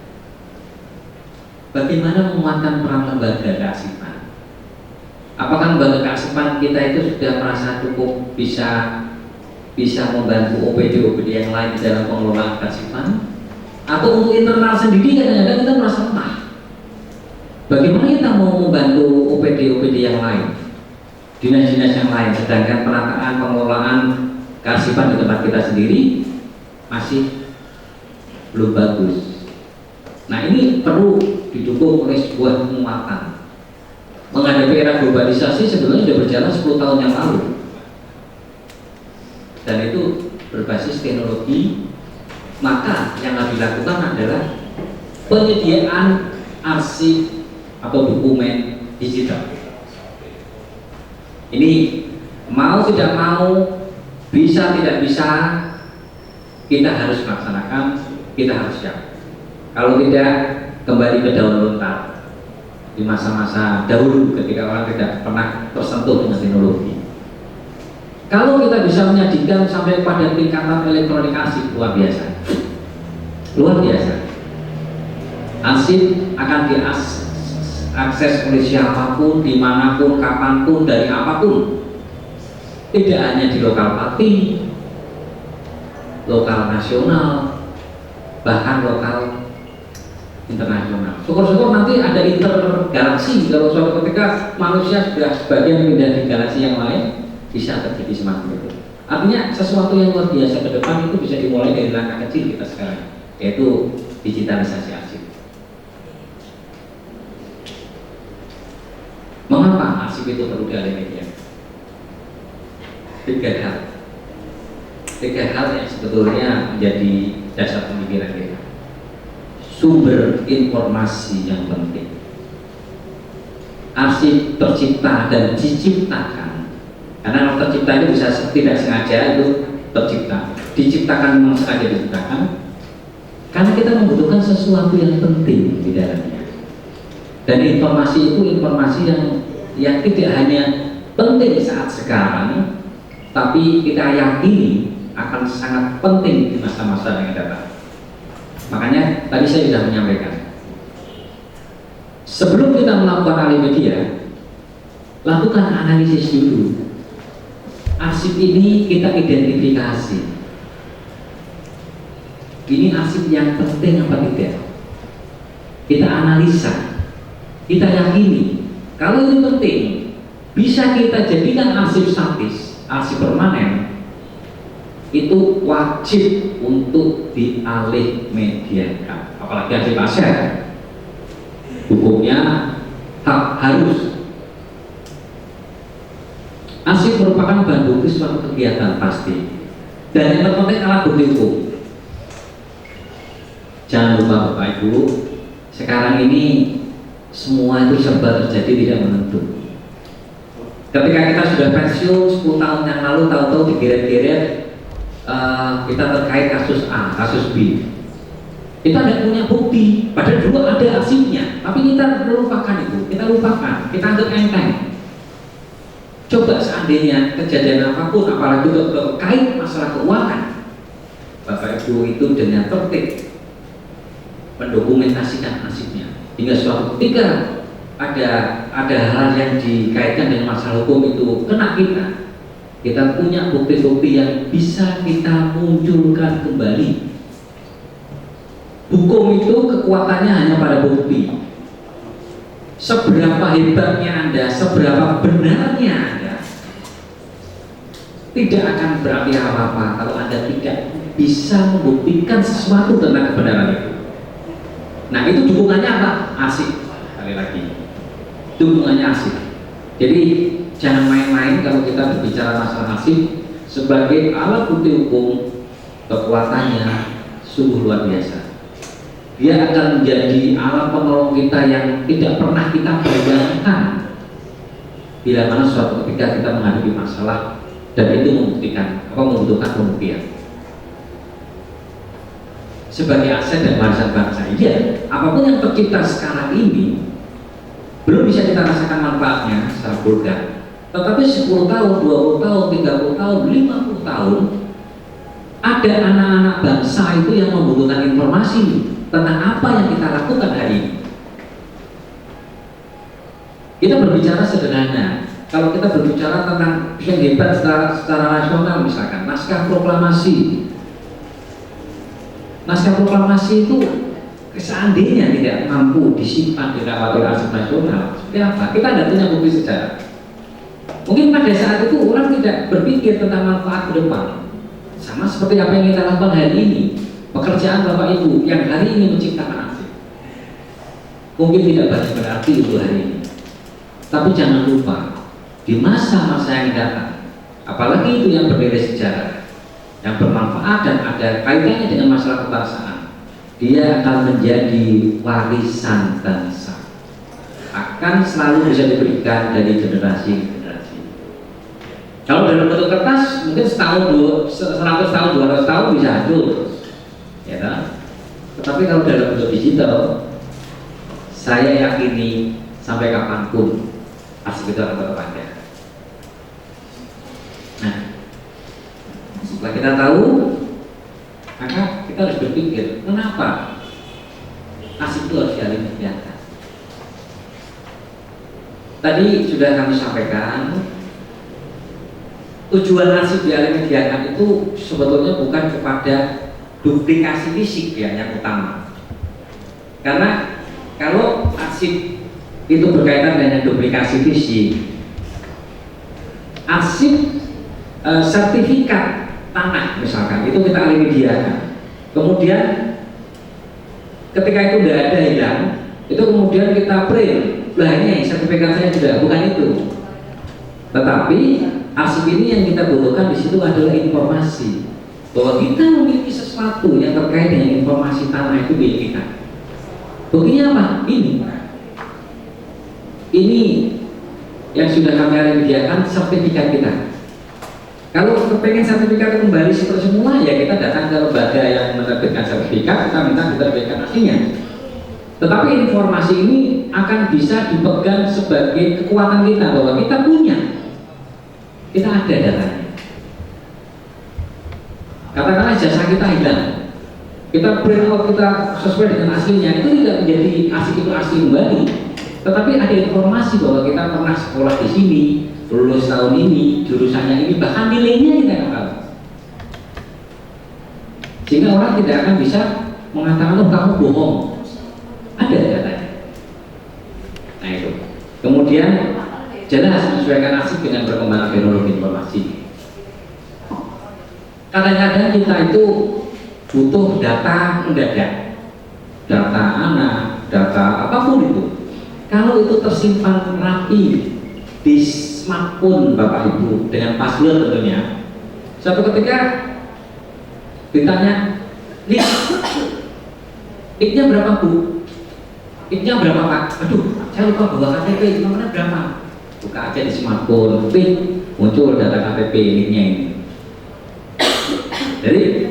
Bagaimana menguatkan peran lembaga kearsipan? Apakah lembaga kearsipan kita itu sudah merasa cukup bisa membantu OPD yang lain di dalam pengelolaan kearsipan? Atau untuk internal sendiri kadang-kadang kita merasa lemah. Bagaimana kita mau membantu OPD yang lain, dinas-dinas yang lain, sedangkan penataan pengelolaan kearsipan di tempat kita sendiri masih belum bagus. Nah ini perlu didukung oleh sebuah penguatan. Menghadapi era globalisasi sebenarnya sudah berjalan 10 tahun yang lalu, dan itu berbasis teknologi. Maka yang harus dilakukan adalah penyediaan arsip atau dokumen digital. Ini mau tidak mau, bisa tidak bisa, kita harus melaksanakan, kita harus siap. Kalau tidak, kembali ke daun lontar di masa-masa dahulu ketika orang tidak pernah tersentuh dengan teknologi. Kalau kita bisa menyajikan sampai pada tingkatan elektronik arsip, luar biasa. Luar biasa. Arsip akan diakses oleh siapapun, dimanapun, kapanpun, dari apapun. Tidak hanya di lokal Pati, lokal nasional, bahkan lokal internasional. Syukur-syukur nanti ada intergalaksi. Kalau suatu ketika manusia sudah sebagian pindah di galaksi yang lain, bisa terjadi semacam itu. Artinya sesuatu yang luar biasa ke depan itu bisa dimulai dari langkah kecil kita sekarang, yaitu digitalisasi arsip. Mengapa arsip itu perlu dialih media? Tiga hal yang sebetulnya menjadi dasar pemikiran kita. Sumber informasi yang penting. Arsip tercipta dan diciptakan. Karena kalau tercipta itu bisa tidak sengaja itu tercipta, diciptakan memang sengaja diciptakan, karena kita membutuhkan sesuatu yang penting di dalamnya. Dan informasi itu informasi yang tidak hanya penting saat sekarang, tapi kita yakini akan sangat penting di masa-masa yang datang. Makanya tadi saya sudah menyampaikan, sebelum kita melakukan alih media, lakukan analisis dulu. Arsip ini kita identifikasi. Ini arsip yang penting apa tidak? Kita analisa, kita yakini kalau ini penting, bisa kita jadikan arsip statis, arsip permanen. Itu wajib untuk dialih mediakan, apalagi arsip aset. Hukumnya harus. Arsip merupakan bahan bukti suatu kegiatan pasti, dan yang terpenting alat bukti hukum. Jangan lupa Bapak Ibu, sekarang ini semua itu serba terjadi tidak menentu. Ketika kita sudah pensiun 10 tahun yang lalu, tahu-tahu digeret-geret kita terkait kasus A, kasus B. Kita tidak punya bukti, padahal dulu ada arsipnya, tapi kita melupakan itu, kita lupakan, kita anggap enteng. Coba seandainya kejadian apapun, apalagi terkait masalah keuangan, Bapak Ibu itu dengan tertib mendokumentasikan arsipnya, hingga suatu ketika ada hal yang dikaitkan dengan masalah hukum itu kena kita punya bukti-bukti yang bisa kita munculkan kembali. Hukum itu kekuatannya hanya pada bukti. Seberapa hebatnya Anda, seberapa benarnya Anda, tidak akan berarti apa-apa kalau Anda tidak bisa membuktikan sesuatu tentang kebenaran itu. Nah, itu dukungannya apa? Arsip. Sekali lagi, dukungannya arsip. Jadi jangan main-main kalau kita berbicara masalah arsip. Sebagai alat bukti hukum, kekuatannya sungguh luar biasa. Dia akan menjadi alat penolong kita yang tidak pernah kita bayangkan bila mana suatu ketika kita menghadapi masalah dan itu membutuhkan pembuktian. Sebagai aset dan warisan bangsa, iya, apapun yang tercipta sekarang ini belum bisa kita rasakan manfaatnya secara vulgar. Tetapi 10 tahun, 20 tahun, 30 tahun, 50 tahun ada anak-anak bangsa itu yang membutuhkan informasi tentang apa yang kita lakukan hari ini. Kita berbicara sederhana. Kalau kita berbicara tentang yang hebat secara nasional, misalkan naskah proklamasi. Naskah proklamasi itu seandainya tidak mampu disimpan di khawatir arsip nasional, seperti apa? Kita tidak punya bukti sejarah. Mungkin pada saat itu orang tidak berpikir tentang manfaat ke depan. Sama seperti apa yang kita lakukan hari ini. Pekerjaan Bapak Ibu yang hari ini menciptakan arsip mungkin tidak banyak berarti untuk hari ini. Tapi jangan lupa, di masa-masa yang datang, apalagi itu yang bernilai sejarah, yang bermanfaat dan ada kaitannya dengan masalah kebangsaan, dia akan menjadi warisan bangsa, akan selalu bisa diberikan dari generasi ke generasi. Kalau dalam bentuk kertas mungkin setahun, 100 tahun, 200 tahun bisa hancur, ya kan? Tetapi kalau dalam bentuk digital, saya yakini sampai kapanpun arsip itu akan tetap ada. Nah, setelah kita tahu, maka kita harus berpikir, kenapa arsip itu harus dialih mediakan? Tadi sudah kami sampaikan, tujuan arsip dialih mediakan itu sebetulnya bukan kepada duplikasi fisik ya yang utama. Karena kalau arsip itu berkaitan dengan duplikasi fisik, arsip sertifikat tanah misalkan itu kita alih mediakan. Kemudian ketika itu tidak ada hilang, itu kemudian kita print, lah ini sertifikat saya sudah, bukan itu. Tetapi arsip ini yang kita butuhkan di situ adalah informasi bahwa kita memiliki sesuatu yang terkait dengan informasi tanah itu milik kita. Buktinya apa? Ini yang sudah kami alih mediakan sertifikat kita. Kalau kepengen sertifikat kembali seperti semula, ya kita datang ke lembaga yang menerbitkan sertifikat, kita minta diterbitkan aslinya. Tetapi informasi ini akan bisa dipegang sebagai kekuatan kita bahwa kita punya, kita ada datanya. Katakanlah jasa kita hilang, kita print out, kita sesuai dengan aslinya, itu tidak menjadi arsip itu asli kembali. tetapi ada informasi bahwa kita pernah sekolah di sini, lulus tahun ini, jurusannya ini, bahkan nilainya kita nggak tahu. Sehingga orang tidak akan bisa mengatakan, oh kamu bohong. Ada datanya. Nah itu. Kemudian jelas menyesuaikan arsip dengan perkembangan teknologi informasi. Kadang-kadang kita itu butuh data mendadak, data anak, data apapun itu. Kalau itu tersimpan rapi di smartphone Bapak Ibu dengan password tentunya, suatu ketika ditanya, nya berapa Bu? nya berapa Pak? Aduh, saya lupa bawa KTP, nomornya berapa? Buka aja di smartphone, muncul data KTP nya ini. Jadi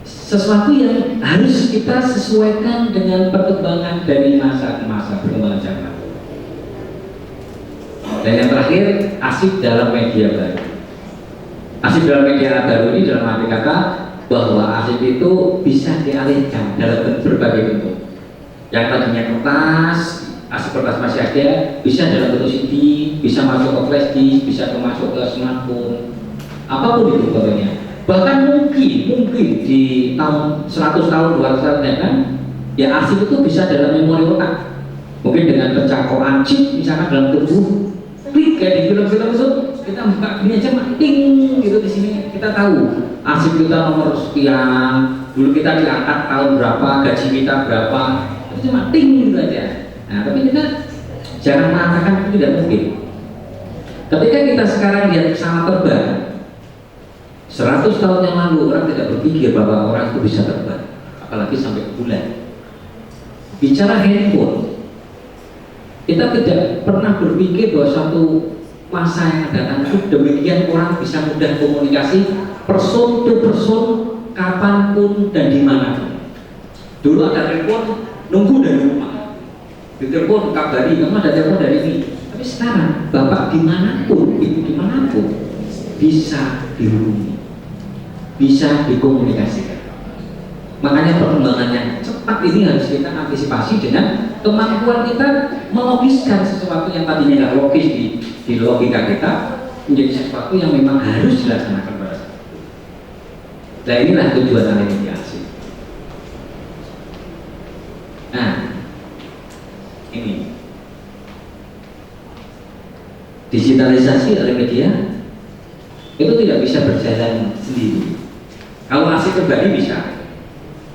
sesuatu yang harus kita sesuaikan dengan perkembangan dari masa ke masa, perkembangan zaman. Dan yang terakhir, arsip dalam media baru. Arsip dalam media baru ini dalam arti kata bahwa arsip itu bisa dialihkan dalam berbagai bentuk. Yang tadinya kertas, arsip kertas masih ada, bisa dalam bentuk CD, bisa masuk ke flash disk, bisa masuk ke smartphone, apapun itu pokoknya. Bahkan mungkin di tahun 100 tahun 200 tahun kan, ya arsip itu bisa dalam memori otak. Mungkin dengan pencangkauan chip misalkan dalam tubuh, klik kayak di film-film itu kita buka gini aja ting gitu di sini kita tahu arsip kita nomor sekian, dulu kita diangkat tahun berapa, gaji kita berapa, itu cuma ting gitu aja. Nah tapi kita jangan mengatakan itu tidak mungkin. Ketika kita sekarang lihat pesawat terbang 100 tahun yang lalu orang tidak berpikir bahwa orang itu bisa terbang, apalagi sampai ke bulan. Bicara handphone, kita tidak pernah berpikir bahwa suatu masa yang akan datang itu demikian orang bisa mudah komunikasi person to person, kapanpun dan dimanapun. Dulu ada telepon, nunggu dari rumah, ditelepon kabari, kamu ada telepon dari ini. Tapi sekarang bapak dimanapun, ibu dimanapun bisa dihubungi, bisa dikomunikasikan. Makanya perkembangan yang cepat ini harus kita antisipasi dengan kemampuan kita melogiskan sesuatu yang tadinya nggak logis di logika kita menjadi sesuatu yang memang harus dilaksanakan pada saat itu. Nah inilah tujuan alimediasi. Nah ini digitalisasi media itu tidak bisa berjalan sendiri. Kalau arsip pribadi bisa,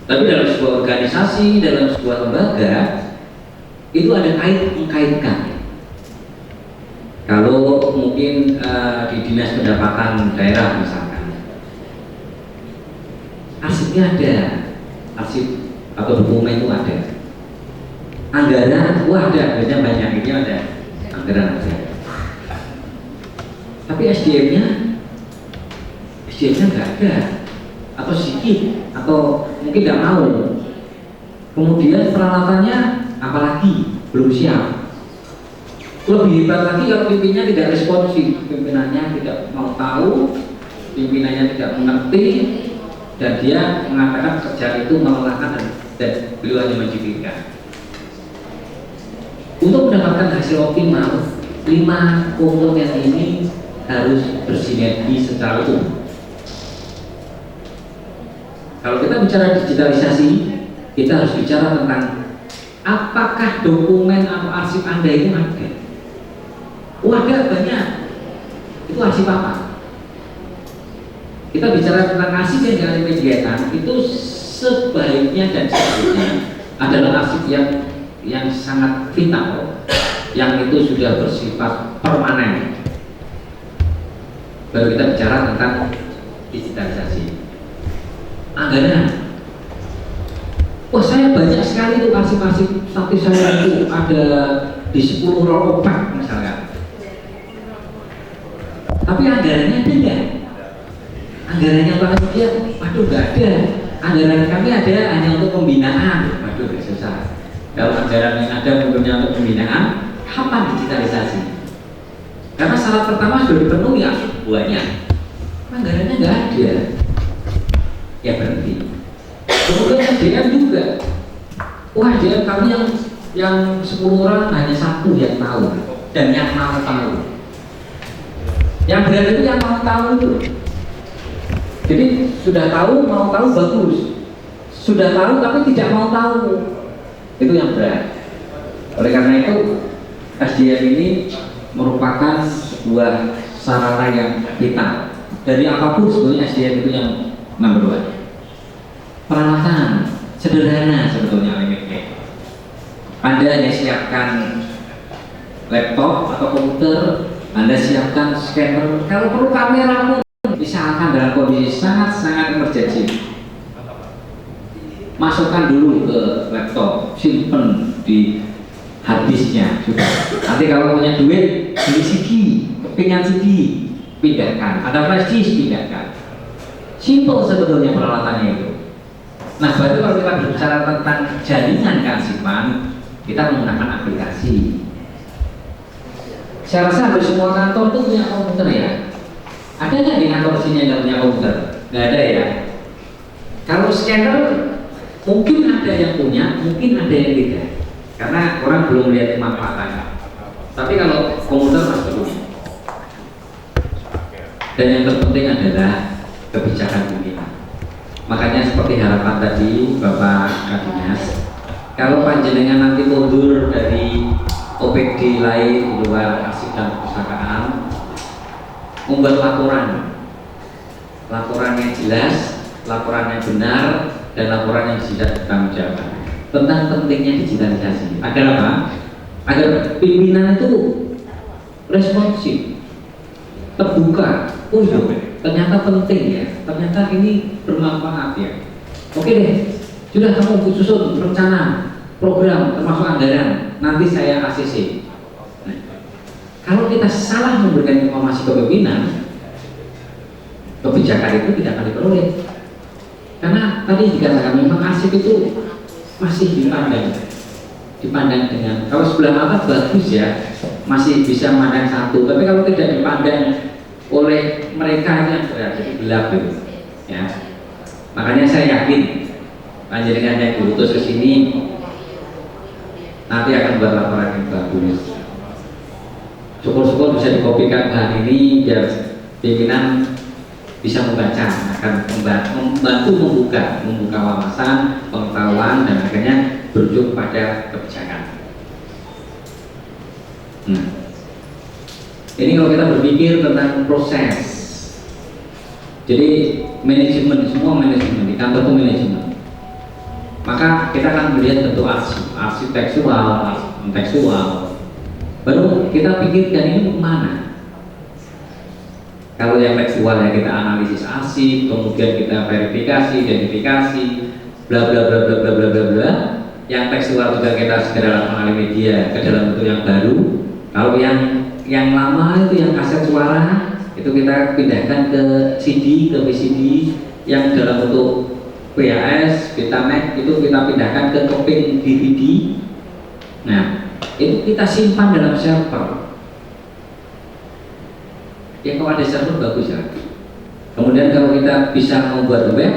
tapi dalam sebuah organisasi, dalam sebuah lembaga itu ada mengkaitkan. Kalau mungkin di dinas pendapatan daerah misalkan, arsipnya ada, arsip atau dokumen itu ada. Anggaran, wah ada, anggarannya banyak, ini ada, anggaran ada. Tapi SDM-nya nggak ada, atau sedikit, atau mungkin tidak mau. Kemudian peralatannya apalagi belum siap. Lebih hebat lagi kalau pimpinannya tidak responsif, pimpinannya tidak mau tahu, pimpinannya tidak mengerti, dan dia mengatakan kerja itu melelahkan dan beliau hanya menjibirkan. Untuk mendapatkan hasil optimal, 5 komponen ini harus bersinergi secara utuh. Kalau kita bicara digitalisasi, kita harus bicara tentang apakah dokumen atau arsip Anda itu ada. Ada banyak. Itu arsip apa? Kita bicara tentang arsip yang dialimediakan, itu sebaiknya dan sebaiknya adalah arsip yang sangat vital, yang itu sudah bersifat permanen. Baru kita bicara tentang digitalisasi. Anggaran. Wah saya banyak sekali tuh arsip-arsip statis saya itu ada di 10 roll opak misalnya. Tapi anggarannya ada nggak? Anggarannya Pak dia, waduh nggak ada. Anggaran kami ada hanya untuk pembinaan. Waduh susah. Kalau anggaran yang ada bentuknya untuk pembinaan, kapan digitalisasi? Karena syarat pertama sudah dipenuhi arsip banyak. Anggarannya nggak ada. Ya berhenti. Kemudian SDM juga. Wah SDM kami yang yang 10 orang hanya satu yang tahu dan yang mau tahu. Yang berat itu yang mau tahu itu. Jadi sudah tahu, mau tahu bagus. Sudah tahu tapi tidak mau tahu, itu yang berat. Oleh karena itu SDM ini merupakan sebuah sarana yang vital. Dari apapun sebetulnya SDM itu yang nomor 2. Peralatan sederhana sebetulnya limitnya. Anda hanya siapkan laptop atau komputer, Anda siapkan scanner, kalau perlu kamera pun misalkan dalam kondisi sangat-sangat emergency, masukkan dulu ke laptop, simpen di harddisknya sudah. Nanti kalau punya duit beli CD, kepingan CD, pindahkan. Ada flash disk, pindahkan. Simple sebetulnya peralatannya itu. Nah, baru kalau kita berbicara tentang jaringan kearsipan, kita menggunakan aplikasi. Saya rasa hampir semua kantor itu punya komputer ya. Ada nggak di kantor sini yang nggak punya komputer? Nggak ada ya. Kalau scanner mungkin ada yang punya, mungkin ada yang tidak. Karena orang belum lihat manfaatnya. Tapi kalau komputer pasti punya. Dan yang terpenting adalah kebijakan pimpinan. Makanya seperti harapan tadi Bapak Kadinas, kalau panjenengan nanti mundur dari OPD lain di luar arsip dan perpustakaan, membuat laporan yang jelas, laporan yang benar, dan laporan yang tidak bertanggung jawab tentang pentingnya digitalisasi. Agar apa? Agar pimpinan itu responsif, terbuka. Oh iya, ternyata penting ya, ternyata ini bermanfaat ya. Oke deh, sudah kamu susun rencana, program, termasuk anggaran, nanti saya ACC. Nah, kalau kita salah memberikan informasi ke pimpinan, kebijakan itu tidak akan diperoleh. Karena tadi dikatakan memang arsip itu masih dipandang dengan, kalau sebelah mata bagus ya, masih bisa memandang satu, tapi kalau tidak dipandang oleh mereka yang berada di gelap itu, ya. Makanya saya yakin panjenengan yang diutus ke sini nanti akan buat laporan yang bagus. Syukur-syukur bisa dikopikan bahan ini biar pimpinan bisa membaca, akan membantu membuka wawasan, pengetahuan, dan akhirnya berujung pada kebijakan. Ini kalau kita berpikir tentang proses, jadi manajemen, semua manajemen di kantor itu manajemen. Maka kita akan melihat bentuk arsip tekstual, kontekstual. Baru kita pikirkan ini kemana. Kalau yang tekstual ya kita analisis arsip, kemudian kita verifikasi, identifikasi, bla bla bla bla bla bla bla bla. Yang tekstual juga kita segera mengalami media ke dalam bentuk yang baru. Kalau yang lama itu yang kaset suara itu kita pindahkan ke CD, ke VCD, yang dalam bentuk VHS, Betamax itu kita pindahkan ke keping DVD. Nah, itu kita simpan dalam server. Ya kalau ada server bagus ya. Kemudian kalau kita bisa membuat web,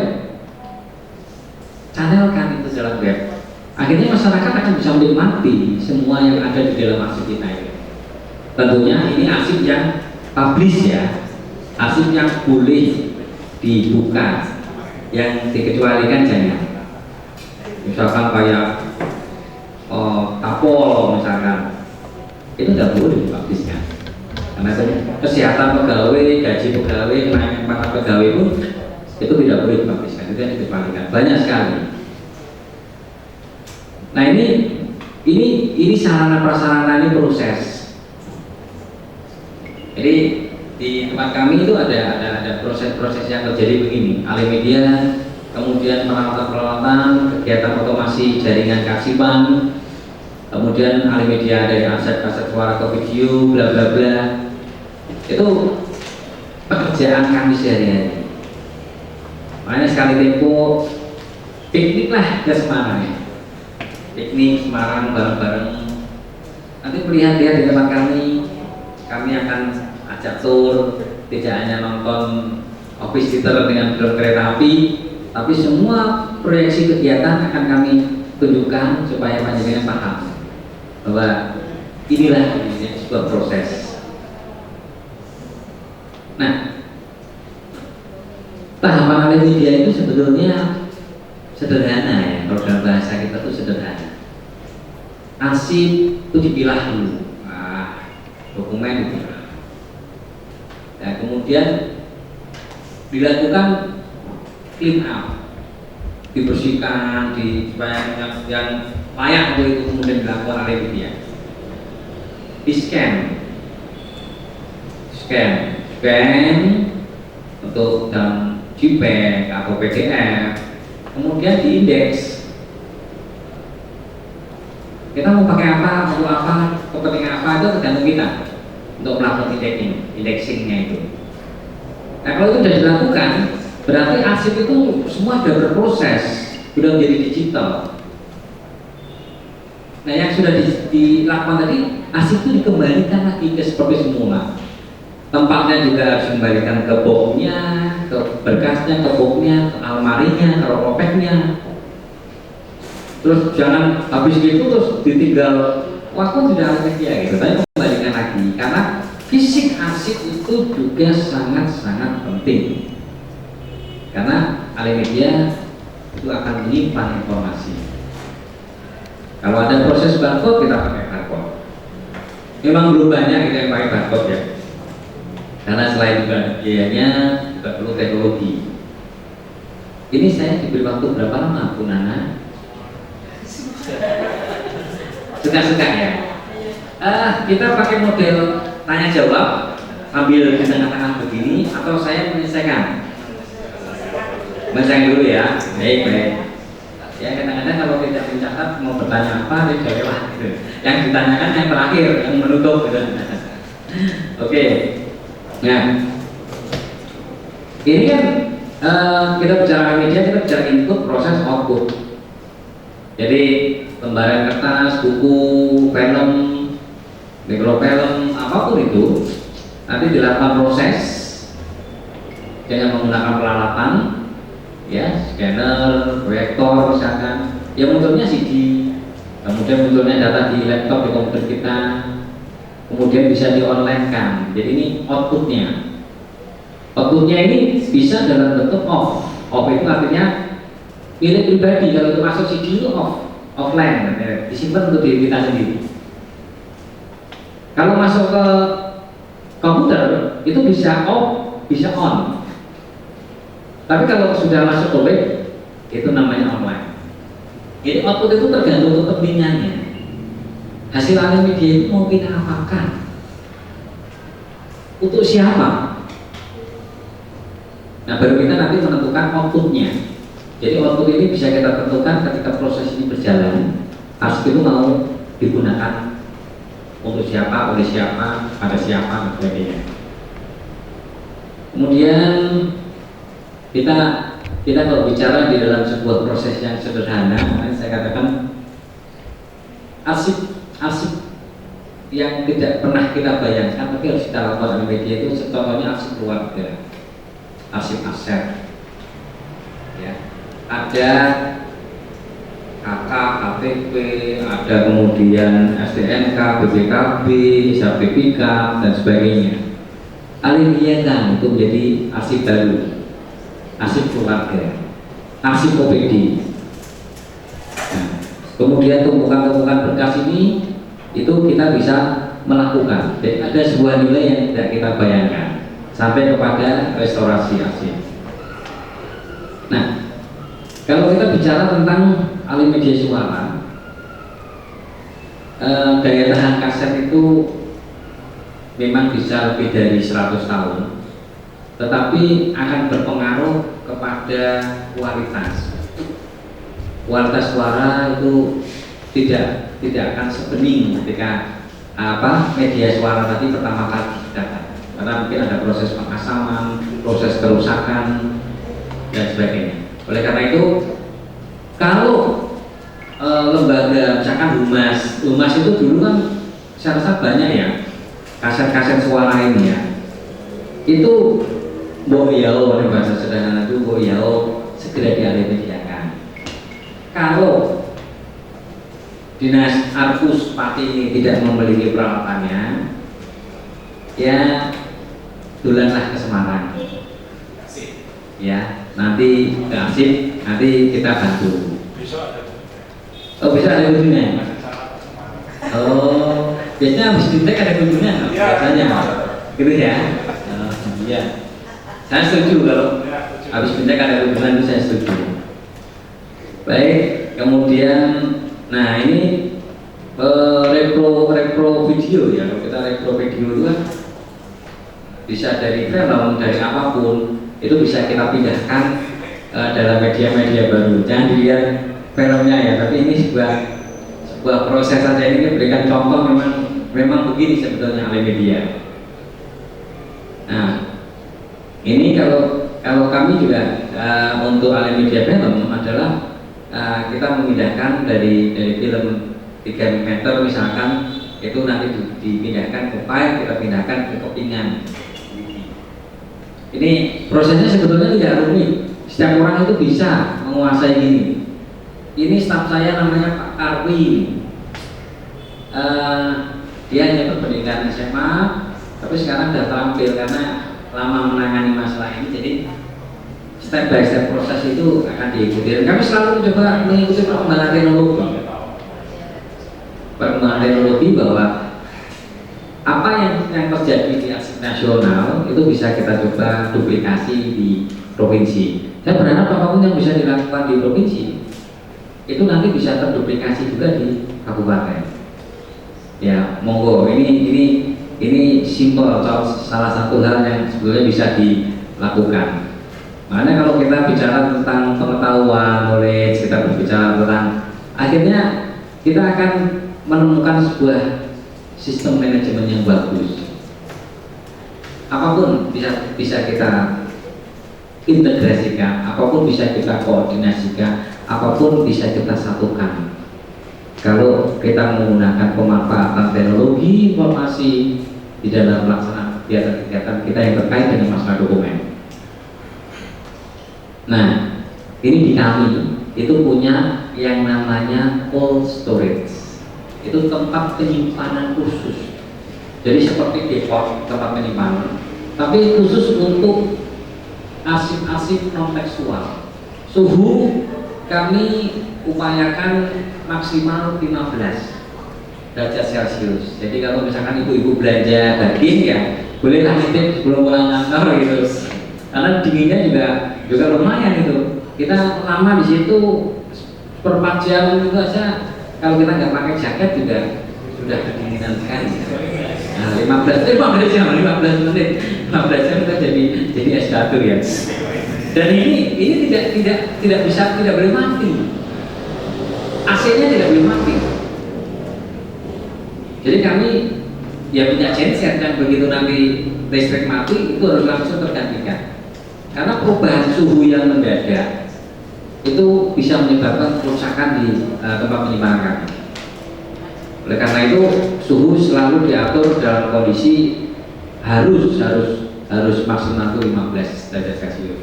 channelkan itu dalam web. Akhirnya masyarakat akan bisa menikmati semua yang ada di dalam arsip kita ini. Tentunya ini arsip yang publish ya, arsip yang boleh dibuka, yang dikecualikan jangan. Misalkan kayak tapol misalkan, itu tidak boleh dipublishkan. Karena kesehatan pegawai, gaji pegawai, naik pangkat pegawai pun itu tidak boleh dipublishkan, itu yang dikecualikan. Banyak sekali. Nah ini sarana prasarana, ini proses. Jadi di tempat kami itu ada proses-proses yang terjadi begini. Alimedia, kemudian peralatan-peralatan, kegiatan otomasi jaringan kearsipan, kemudian Alimedia dari aset-aset suara ke video, bla bla bla. Itu pekerjaan kami sehari-hari. Makanya sekali tempo piknik lah ke Semarang ya. Piknik Semarang bareng-bareng. Nanti melihat-lihat di tempat kami akan ajak tour, tidak hanya nonton office theater dengan film kereta api, tapi semua proyeksi kegiatan akan kami tunjukkan supaya panjenengan paham. bahwa inilah sebuah proses. Nah, tahapan alih media itu sebetulnya sederhana ya, kalau dalam bahasa kita itu sederhana. Arsip itu dipilah dulu, dokumen dipilah, dan kemudian dilakukan clean up, dibersihkan, supaya yang layak untuk itu kemudian dilakukan alih media. Di scan untuk dalam JPEG atau PDF, kemudian diindeks. Kita mau pakai apa, untuk apa, kepentingan apa itu tergantung kita untuk melakukan indexingnya itu. Nah, kalau itu sudah dilakukan, berarti arsip itu semua sudah berproses, sudah menjadi digital. Nah, yang sudah dilakukan tadi, arsip itu dikembalikan lagi ke seperti semula. Tempatnya juga harus dikembalikan ke boxnya, ke berkasnya, ke boxnya, ke almarinya, ke ropeknya. Terus jangan habis gitu terus ditinggal, wah kok tidak ada media gitu. Tapi kembalikan lagi, karena fisik arsip itu juga sangat-sangat penting. Karena alih media itu akan menyimpan informasi. Kalau ada proses barcode, kita pakai barcode. Memang belum banyak kita yang pakai barcode ya, karena selain juga biayanya juga perlu teknologi. Ini saya diberi waktu berapa lama, Bu Nana? Suka-suka ya. Kita pakai model tanya jawab sambil di tengah-tengah begini, atau saya menyelesaikan? Menyelesaikan dulu ya. Baik. Ya, kadang-kadang kalau tidak mencatat mau bertanya apa, dia jawab gitu. Yang ditanyakan yang terakhir, yang menutup gitu. Oke. Nah, ini kan kita bicara media, kita bicara input, proses, output. Jadi lembaran kertas, buku, film, mikrofilm, apapun itu nanti dilakukan proses dengan menggunakan peralatan, ya, scanner, proyektor misalkan. Yang munculnya CD, kemudian munculnya data di laptop, di komputer kita, kemudian bisa di-online kan. Jadi ini outputnya. Outputnya ini bisa dalam bentuk off. Off itu artinya milik pribadi. Kalau itu masuk CD itu offline, disimpan untuk diri kita sendiri. Kalau masuk ke komputer itu bisa off, bisa on. Tapi kalau sudah masuk ke web, itu namanya online. Jadi output itu tergantung kepentingannya. Hasil alih media itu mau kita apakan? Untuk siapa? Nah, baru kita nanti menentukan outputnya. Jadi output ini bisa kita tentukan ketika proses ini berjalan. Arsip itu mau digunakan untuk siapa, oleh siapa, pada siapa, dan sebagainya. Kemudian kita kalau bicara di dalam sebuah proses yang sederhana, makanya saya katakan arsip yang tidak pernah kita bayangkan tapi harus kita lakukan di media itu. Contohnya arsip keluarga, arsip aset, ya, ada KK, KTP, ada kemudian STNK, BPKB, hisab BPK, dan sebagainya. Alih media kan itu menjadi arsip baru, arsip keluarga, arsip OPD. Nah, kemudian tumpukan-tumpukan berkas ini itu kita bisa melakukan. Jadi ada sebuah nilai yang tidak kita bayangkan sampai kepada restorasi arsip. Nah, kalau kita bicara tentang alih media suara, daya tahan kaset itu memang bisa lebih dari 100 tahun, tetapi akan berpengaruh kepada kualitas. Kualitas suara itu tidak akan sebening ketika media suara tadi pertama kali didapat, karena mungkin ada proses pengasaman, proses kerusakan, dan sebagainya. Oleh karena itu, kalau lembaga misalkan Humas itu dulu kan saya rasa banyak ya kaset-kaset suara ini ya, itu boyao, oleh bahasa sederhana itu boyao, segera dialih mediakan. Kalau Dinas Arpus Pati ini tidak memiliki peralatannya, ya dulanlah ke Semarang. Ya, nanti ke Asik, nanti kita bantu. Oh, bisa ada kunjungan? Oh, biasanya habis ditek ada kunjungan, biasanya, gitu ya? Iya, saya setuju kalau habis ditek ada kunjungan itu saya setuju. Baik, kemudian, nah ini repro video ya, kalau kita repro video itu kan bisa dari film, dari apapun, itu bisa kita pindahkan dalam media-media baru. Jangan dilihat filmnya ya, tapi ini sebuah proses saja. Ini berikan contoh, memang begini sebetulnya oleh media. Nah, ini kalau kami juga untuk alih media film adalah kita memindahkan dari film 3 meter misalkan, itu nanti dipindahkan ke file, kita pindahkan ke kepingan. Ini prosesnya sebetulnya tidak rumit, setiap orang itu bisa menguasai ini. Ini staf saya namanya Pak Karwi. Dia hanya berpendidikan SMA, tapi sekarang sudah terampil karena lama menangani masalah ini. Jadi step by step proses itu akan diikuti. Dan kami selalu mencoba mengikuti perkembangan teknologi bahwa apa yang terjadi di arsip nasional itu bisa kita coba duplikasi di provinsi. Saya berharap apapun yang bisa dilakukan di provinsi itu nanti bisa terduplikasi juga di kabupaten. Ya, monggo, ini simpel, salah satu hal yang sebetulnya bisa dilakukan. Makanya kalau kita bicara tentang pengetahuan, knowledge, kita berbicara tentang, akhirnya kita akan menemukan sebuah sistem manajemen yang bagus. Apapun bisa kita integrasikan, apapun bisa kita koordinasikan, apapun bisa kita satukan. Kalau kita menggunakan pemanfaatan teknologi informasi di dalam pelaksanaan kegiatan-kegiatan kita yang terkait dengan masalah dokumen. Nah, ini di kami itu punya yang namanya cold storage. Itu tempat penyimpanan khusus. Jadi seperti depot, tempat penyimpanan, tapi khusus untuk arsip-arsip non tekstual. Suhu kami upayakan maksimal 15 derajat Celcius. Jadi kalau misalkan ibu-ibu belanja daging ya bolehlah nitip sebelum pulang kantor gitu. Karena dinginnya juga lumayan itu. Kita lama di situ per 4 jam itu aja. Kalau kita nggak pakai jaket juga sudah kedinginan sekali. Nah, 15 menit kita jadi S1 ya. Dan ini tidak boleh mati. AC-nya tidak boleh mati. Jadi kami ya punya genset, dan begitu nanti listrik mati itu harus langsung tergantikan. Karena perubahan suhu yang mendadak itu bisa menyebabkan kerusakan di tempat penyimpanan kami. Oleh karena itu suhu selalu diatur dalam kondisi harus maksimal 15 derajat Celcius.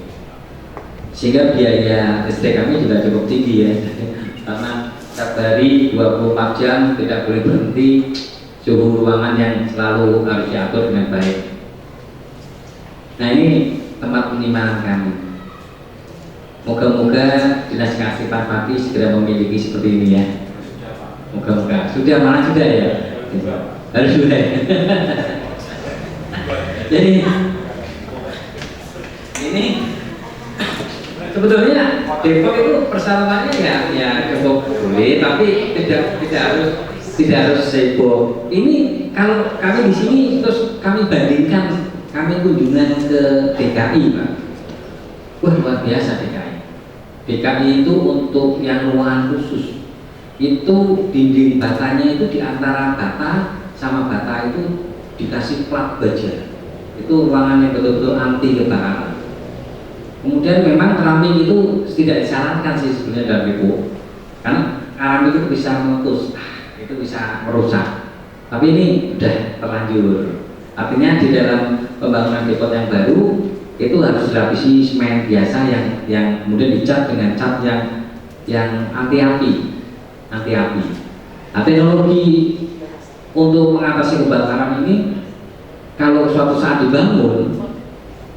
Sehingga biaya listrik kami juga cukup tinggi ya. Karena setiap hari 24 jam tidak boleh berhenti, suhu ruangan yang selalu harus diatur dengan baik. Nah, ini tempat penyimpanan kami. Moga-moga Dinas Kearsipan Pati segera memiliki seperti ini ya. Moga-moga. Sudah, mana sudah ya? Harus sudah ya. Jadi ini sebetulnya depot itu persyaratannya ya cukup boleh, tapi tidak harus sibuk. Ini kalau kami di sini terus kami bandingkan, kami kunjungan ke DKI Pak. Wah, luar biasa DKI. DKI itu untuk yang ruangan khusus itu dinding batanya itu di antara bata sama bata itu dikasih plat baja. Itu ruangan yang betul-betul anti getaran. Kemudian memang keramik itu tidak disarankan sih sebenarnya dalam depo, karena keramik itu bisa meletus, itu bisa merusak. Tapi ini sudah terlanjur. Artinya di dalam pembangunan depot yang baru itu harus dilapisi semen biasa yang kemudian dicat dengan cat yang anti api. Nah, teknologi untuk mengatasi kebakaran ini kalau suatu saat dibangun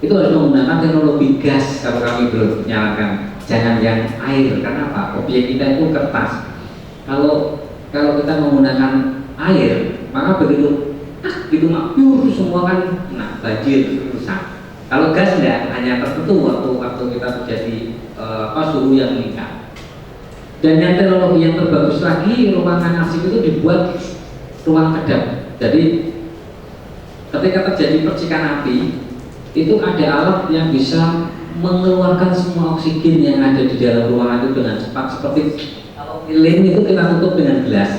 itu harus menggunakan teknologi gas kalau kami belum nyalakan, jangan yang air. Karena apa? Objek kita itu kertas. Kalau kita menggunakan air, maka begitu gitu pure semua kan, nah banjir rusak. Kalau gas enggak, hanya tertentu waktu kita terjadi suhu yang meningkat. Dan yang teknologi yang terbagus lagi, ruangan arsip itu dibuat ruang kedap. Jadi ketika terjadi percikan api, itu ada alat yang bisa mengeluarkan semua oksigen yang ada di dalam ruangan itu dengan cepat. Seperti kalau lilin itu kita tutup dengan gelas,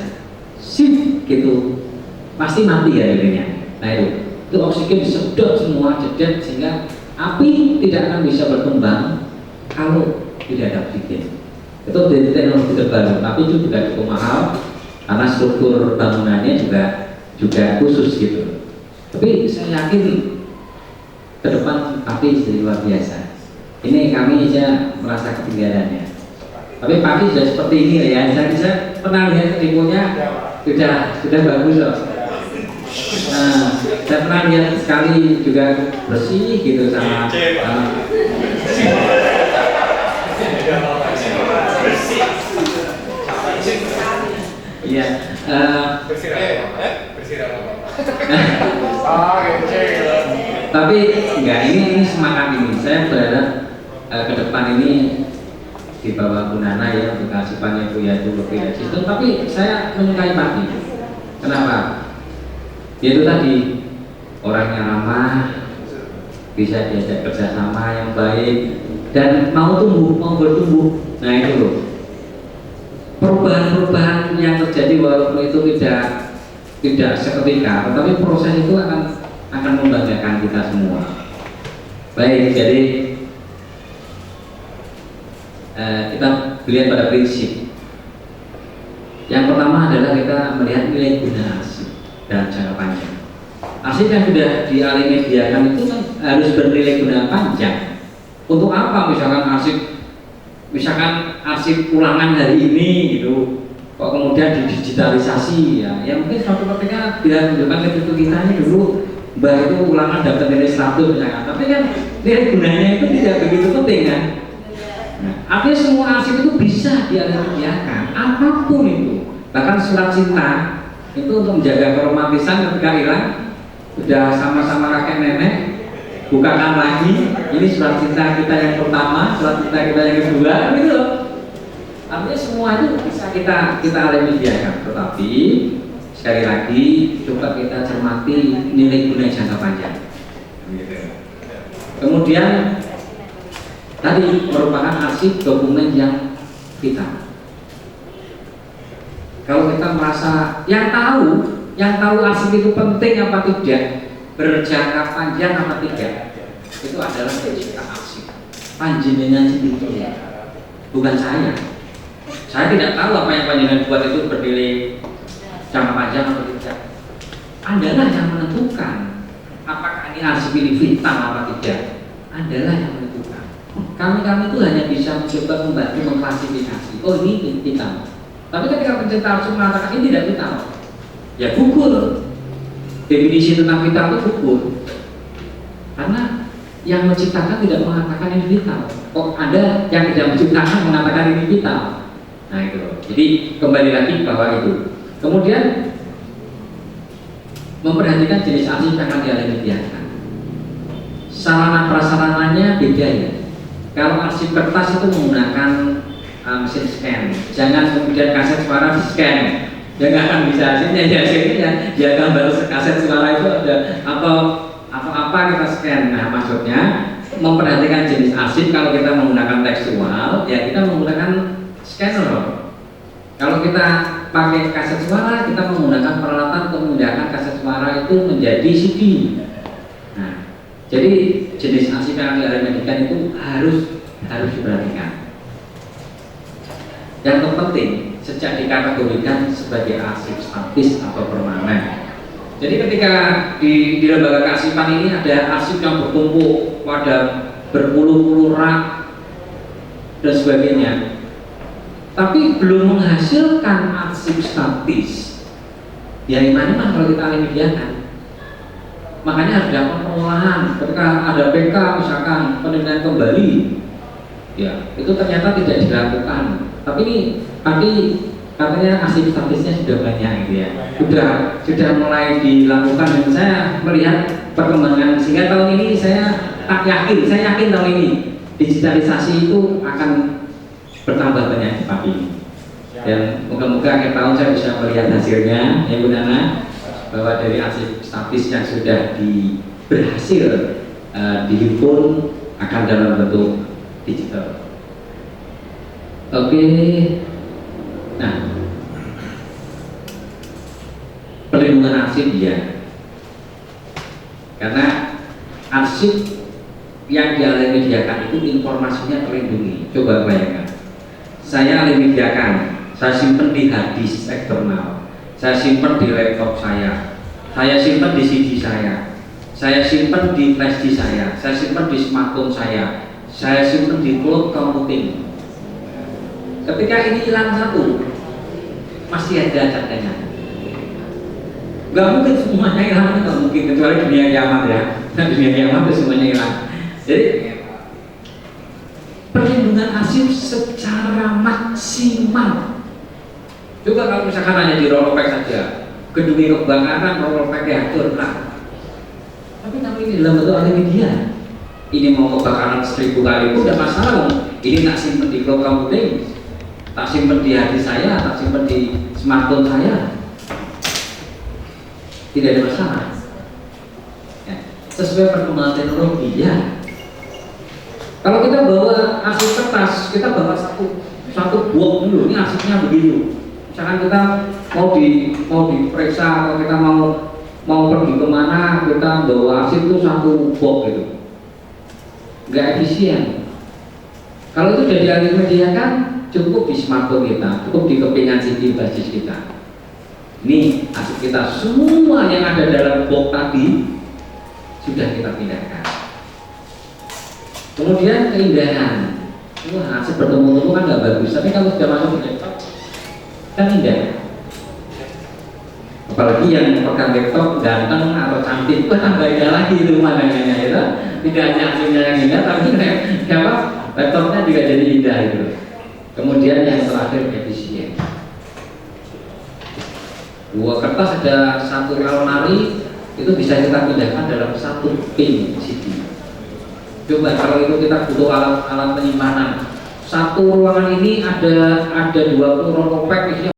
sip gitu, pasti mati ya lilinnya. Nah itu oksigen disedot semua jedet sehingga api tidak akan bisa berkembang kalau tidak ada oksigen. Itu dari teknologi terbaru, tapi itu juga cukup mahal karena struktur bangunannya juga khusus gitu. Tapi saya yakin ke depan api jadi luar biasa. Ini kami aja merasa ketinggalannya. Tapi pagi sudah seperti ini ya. Saya pernah lihat demonya sudah bagus loh. Nah, saya pernah lihat sekali juga bersih gitu sama. Iya. Tapi enggak, ini semangat ini. Saya berharap ke depan ini di bawah Bu Nana ya, untuk keasipannya Bu ya itu lebih sistem. Tapi saya menyukai Pati. Kenapa? Yaitu tadi orangnya ramah, bisa diajak kerjasama yang baik dan mau bertumbuh. Nah itu loh. Perubahan-perubahan yang terjadi walaupun itu tidak seketika, tetapi proses itu akan membanggakan kita semua. Baik, jadi kita lihat pada prinsip. Yang pertama adalah kita melihat nilai guna arsip dalam jangka panjang. Arsip yang sudah dialih mediakan itu kan harus bernilai guna panjang. Untuk apa? Misalkan arsip ulangan hari ini gitu, kok kemudian didigitalisasi ya mungkin suatu ketika bila menunjukkan ke cucu kita ini dulu mbak itu ulangan dapat nilai 100 misalkan, tapi kan nilai gunanya itu tidak begitu penting kan. Nah, artinya semua arsip itu bisa dialihkan apapun itu, bahkan surat cinta itu untuk menjaga keromantisan ketika hilang sudah sama-sama kakek nenek, bukakan lagi, ini surat cinta kita yang pertama, surat cinta kita yang kedua, gitu loh. Artinya semua itu bisa kita alih mediakan, tetapi sekali lagi coba kita cermati nilai guna jangka panjang. Kemudian tadi merupakan arsip dokumen yang vital. Kalau kita merasa yang tahu arsip itu penting apa tidak, berjangka panjang apa tidak, itu adalah pencipta arsip, panjenengan sendiri, bukan saya. Saya tidak tahu apa yang panjenengan buat itu bernilai jangka panjang atau tidak. Andalah yang menentukan apakah ini arsip ini vital apa tidak. Andalah yang menentukan. Kami itu hanya bisa mencoba membantu mengklasifikasi. Oh ini vital. Tapi ketika pencipta arsip mengatakan ini tidak vital, ya gugur. Definisi tentang vital itu gugur. Karena yang menciptakan tidak mengatakan ini vital. Kok ada yang tidak menciptakan mengatakan ini vital? Nah itu. Jadi kembali lagi bahwa itu. Kemudian memperhatikan jenis arsip yang akan dialihkan. Sarana prasarananya beda ya. Kalau arsip kertas itu menggunakan mesin scan. Jangan kemudian kaset suara di scan. Ya nggak akan bisa hasilnya ya gambar kaset suara itu ada apa kita scan. Nah maksudnya memperhatikan jenis arsip. Kalau kita menggunakan tekstual ya kita menggunakan scanner. Kalau kita pakai kaset suara, kita menggunakan peralatan untuk memindahkan kaset suara itu menjadi CD. Nah, jadi jenis arsip yang dialihkan itu harus diperhatikan. Yang terpenting sejak dikategorikan sebagai arsip statis atau permanen. Jadi ketika di lembaga kearsipan ini ada arsip yang bertumpuk, ada berpuluh-puluh rak dan sebagainya. Tapi belum menghasilkan arsip arsip statis. Ya gimana mah kalau kita ahli media kan? Makanya harus dilakukan pengolahan. Ketika ada PK misalkan penilaian kembali, ya itu ternyata tidak dilakukan. Tapi ini nanti katanya arsip statisnya sudah banyak gitu ya. Sudah mulai dilakukan dan saya melihat perkembangan sehingga tahun ini saya yakin tahun ini digitalisasi itu akan bertambah banyak cepat ini. Dan moga-moga akhir tahun saya bisa melihat hasilnya, ya Bu Nana, bahwa dari arsip statis yang sudah berhasil dihimpun akan dalam bentuk digital. Oke, nah perlindungan arsip ya, karena arsip yang dialih mediakan itu informasinya terlindungi. Coba bayangkan, saya alih mediakan, saya simpan di hadis eksternal, saya simpan di laptop saya simpan di CD saya simpan di flash disk saya simpan di smartphone saya simpan di cloud computing. Ketika ini hilang satu, masih ada cadangan. Gak mungkin semuanya hilang, gak mungkin, kecuali dunia kiamat ya. Nah, dunia kiamat itu semuanya hilang. Jadi perlindungan arsip secara maksimal. Coba kalau misalkan hanya di rollback saja, gedungnya kebakaran, rollbacknya hancur, nah. Tapi kalau ini dalam bentuk alih media, ini mau kebakaran 1000 kali pun tidak masalah. Ini tak simpan di cloud computing, tak simpan di hati saya, tak simpan di smartphone saya, tidak ada masalah. Ya, sesuai perkembangan teknologi ya. Kalau kita bawa arsip kertas, kita bawa satu blok dulu, ini arsipnya begitu. Misalkan kita mau diperiksa atau kita mau pergi kemana, kita bawa arsip itu satu blok gitu, nggak efisien. Kalau itu sudah dialih media kan cukup di smartphone kita, cukup di kepingan CD basis kita. Ini arsip kita semua yang ada dalam blok tadi sudah kita pindahkan. Kemudian keindahan, wah arsip bertemu-temu kan nggak bagus, tapi kalau sudah masuk ke laptop kan indah. Apalagi yang pegang laptop ganteng atau cantik, wah tambah indah lagi itu pemandangannya itu. Tidak hanya arsipnya yang indah, tapi laptopnya juga jadi indah itu. Kemudian yang terakhir efisien. Dua kertas ada satu lemari, itu bisa kita pindahkan dalam satu pin CD. Coba kalau itu kita butuh alat penyimpanan, satu ruangan ini ada 20 rollback isinya